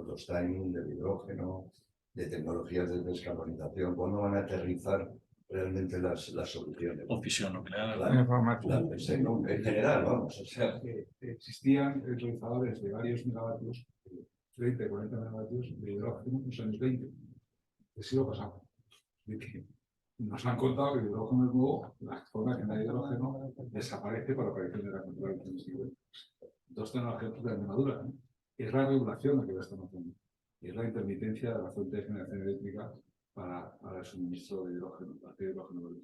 los timings del hidrógeno, de tecnologías de descarbonización? ¿Cuándo van a aterrizar realmente las soluciones? O fisión nuclear. En general, vamos. O sea, existían reutilizadores de varios megavatios, 30, 40 megavatios de hidrógeno en los años 20, del siglo pasado. Nos han contado que el hidrógeno es nuevo, la forma que no hay hidrógeno desaparece por la aparición de la control del siglo. Dos tecnologías totalmente maduras, ¿no? Es la regulación la que lo estamos haciendo. Y es la intermitencia de la fuente de generación eléctrica para el suministro de hidrógeno, para hacer hidrógeno verde.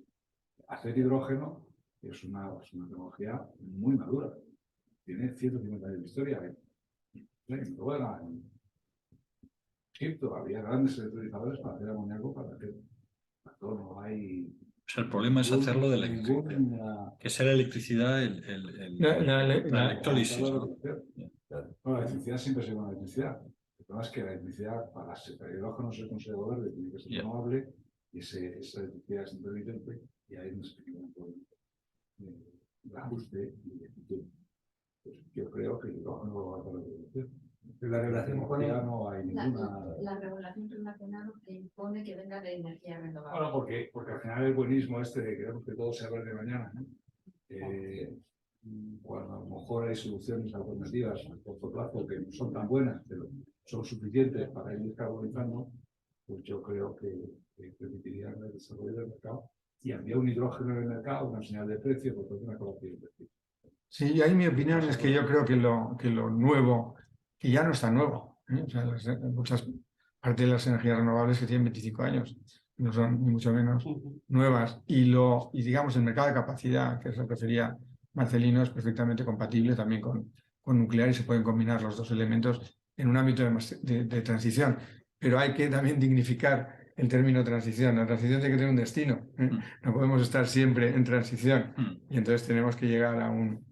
Hacer hidrógeno es una tecnología muy madura. Tiene 150 años de historia. En Noruega, en Egipto, había grandes electrolizadores para hacer amoníaco, para hacer. No hay. O sea, el problema es hacerlo de electricidad. Que sea la electricidad la electrólisis. ¿No? La electricidad siempre se llama electricidad. El problema es que la electricidad, para el hidrógeno ser considerado verde, tiene que ser renovable y esa electricidad es intermitente y ahí nos explica un problema de ajuste y de eficiencia. Pues yo creo que el hidrógeno lo va a poder. La regulación no hay ninguna. La regulación internacional que impone que venga de energía renovable. Bueno, porque al final el buenismo de queremos que todo sea verde mañana, ¿no? Cuando a lo mejor hay soluciones alternativas a corto plazo que no son tan buenas, pero son suficientes para ir descarbonizando, pues yo creo que permitirían el desarrollo del mercado y había un hidrógeno en el mercado, una señal de precio, pues una colaboración de precio. Sí, ahí mi opinión es que yo creo que lo nuevo, que ya no está nuevo, o sea, muchas partes de las energías renovables que tienen 25 años, no son ni mucho menos nuevas, y digamos el mercado de capacidad, que es lo que refería Marcelino, es perfectamente compatible también con nuclear y se pueden combinar los dos elementos en un ámbito de transición, pero hay que también dignificar el término transición. La transición tiene que tener un destino, no podemos estar siempre en transición y entonces tenemos que llegar a un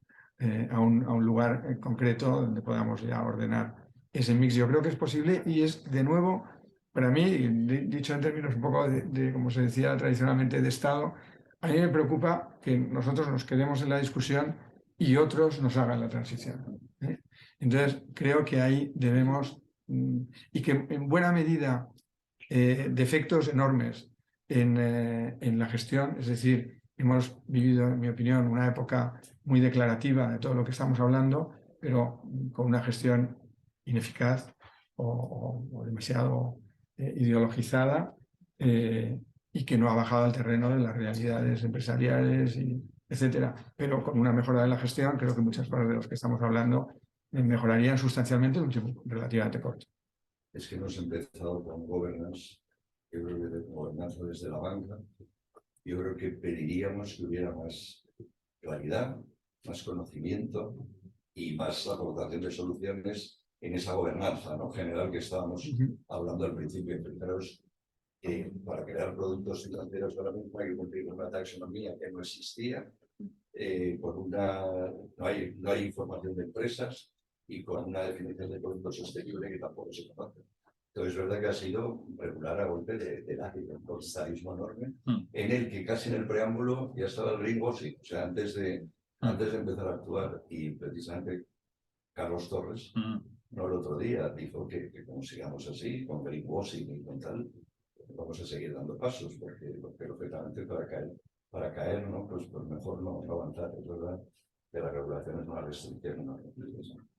lugar concreto donde podamos ya ordenar ese mix. Yo creo que es posible y es de nuevo para mí, dicho en términos un poco como se decía tradicionalmente, de Estado, a mí me preocupa que nosotros nos quedemos en la discusión y otros nos hagan la transición. Entonces, creo que ahí debemos, y que en buena medida, defectos enormes en la gestión, es decir, hemos vivido, en mi opinión, una época muy declarativa de todo lo que estamos hablando, pero con una gestión ineficaz o demasiado ideologizada, y que no ha bajado al terreno de las realidades empresariales, etcétera. Pero con una mejora de la gestión, creo que muchas cosas de las que estamos hablando mejorarían sustancialmente en un tiempo relativamente corto. Es que hemos empezado con governance, yo creo que de gobernanza desde la banca. Yo creo que pediríamos que hubiera más claridad, más conocimiento y más aportación de soluciones en esa gobernanza, ¿no?, general que estábamos hablando al principio. Fijaros que para crear productos financieros ahora mismo hay que cumplir una taxonomía que no existía, no hay información de empresas y con una definición de productos sostenible que tampoco se conoce. Entonces es verdad que ha sido regular a golpe de látigo, un capitalismo enorme, en el que casi en el preámbulo ya estaba el greenwashing, o sea, antes de empezar a actuar, y precisamente Carlos Torres, no el otro día, dijo que como sigamos así, con greenwashing y con tal, vamos a seguir dando pasos, porque lógicamente para caer, ¿no?, pues mejor no avanzar. Es verdad que la regulación es una restricción, ¿no?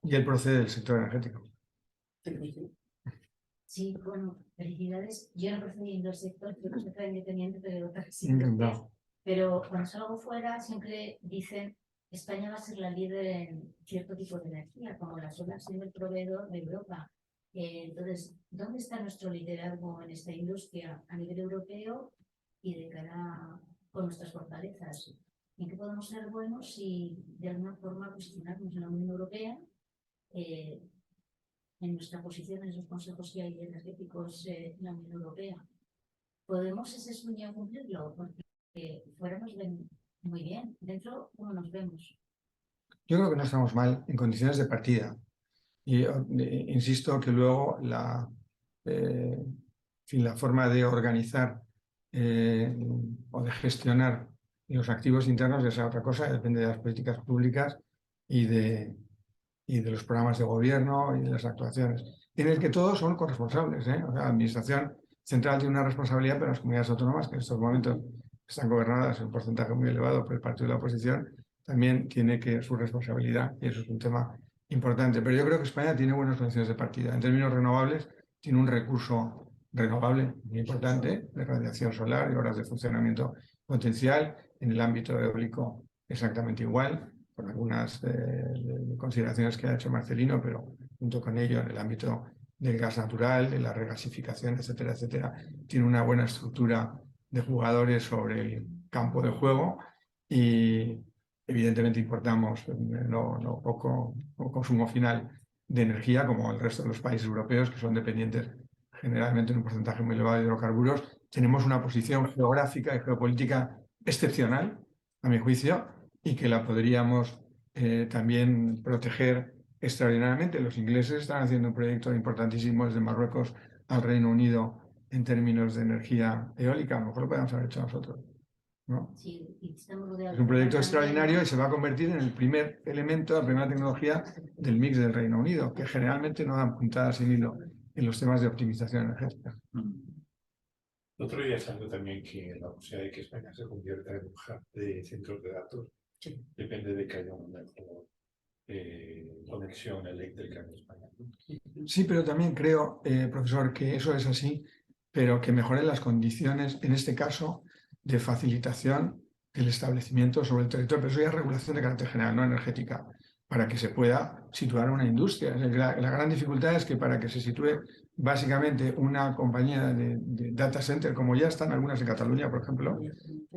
Y el procede del sector energético. Sí, bueno, felicidades. Yo no procediendo del sector, creo que soy sector independiente, pero cuando salgo fuera siempre dicen España va a ser la líder en cierto tipo de energía, como la solar siendo el proveedor de Europa. Entonces, ¿dónde está nuestro liderazgo en esta industria a nivel europeo y de cara con nuestras fortalezas? ¿En qué podemos ser buenos si de alguna forma posicionarnos en la Unión Europea? En nuestra posición en esos consejos que hay energéticos en la Unión Europea. ¿Podemos ese sueño cumplirlo? Porque fuera nos ven muy bien, dentro ¿cómo nos vemos? Yo creo que no estamos mal en condiciones de partida. Y insisto que luego la forma de organizar o de gestionar los activos internos es otra cosa, depende de las políticas públicas y de los programas de gobierno y de las actuaciones, en el que todos son corresponsables, ¿eh? O sea, la administración central tiene una responsabilidad, pero las comunidades autónomas, que en estos momentos están gobernadas en un porcentaje muy elevado por el partido de la oposición, también tiene su responsabilidad, y eso es un tema importante. Pero yo creo que España tiene buenas condiciones de partida. En términos renovables, tiene un recurso renovable muy importante de radiación solar y horas de funcionamiento potencial. En el ámbito eólico exactamente igual, con algunas consideraciones que ha hecho Marcelino, pero junto con ello en el ámbito del gas natural, de la regasificación, etcétera, etcétera, tiene una buena estructura de jugadores sobre el campo de juego y evidentemente importamos no poco consumo final de energía como el resto de los países europeos que son dependientes generalmente en un porcentaje muy elevado de hidrocarburos. Tenemos una posición geográfica y geopolítica excepcional, a mi juicio, y que la podríamos también proteger extraordinariamente. Los ingleses están haciendo un proyecto importantísimo desde Marruecos al Reino Unido en términos de energía eólica. A lo mejor lo podemos haber hecho nosotros, ¿no? Sí, es un proyecto extraordinario y se va a convertir en el primer elemento, la primera tecnología del mix del Reino Unido, que generalmente no dan puntadas sin hilo en los temas de optimización energética. El otro día salió también que la posibilidad de que España se convierta en un hub de centros de datos depende de que haya una mejor conexión eléctrica en España. Sí, pero también creo, profesor, que eso es así, pero que mejoren las condiciones, en este caso, de facilitación del establecimiento sobre el territorio. Pero eso ya es regulación de carácter general, no energética, para que se pueda situar una industria. La gran dificultad es que para que se sitúe básicamente una compañía de data center, como ya están algunas en Cataluña, por ejemplo,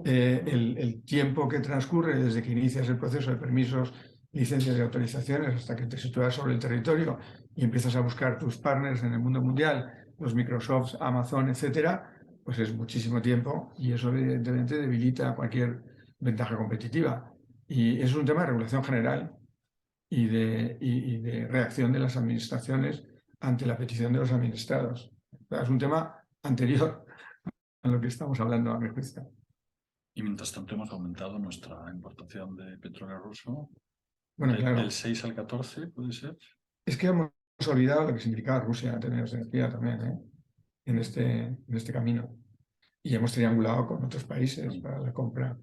el tiempo que transcurre desde que inicias el proceso de permisos, licencias y autorizaciones hasta que te sitúas sobre el territorio y empiezas a buscar tus partners en el mundo mundial, los Microsoft, Amazon, etcétera, pues es muchísimo tiempo y eso evidentemente debilita cualquier ventaja competitiva. Y es un tema de regulación general y de reacción de las administraciones ante la petición de los administrados. O sea, es un tema anterior a lo que estamos hablando a mi juicio. Y mientras tanto hemos aumentado nuestra importación de petróleo ruso Bueno, claro. del 6 al 14, ¿puede ser? Es que hemos olvidado lo que significaba Rusia tener esa energía también, ¿eh? en este camino. Y hemos triangulado con otros países para la compra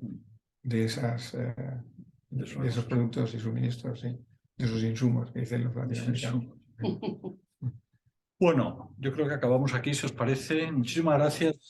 de esos productos y suministros, sí, de esos insumos que dicen los latinoamericanos. Bueno, yo creo que acabamos aquí, si os parece. Muchísimas gracias.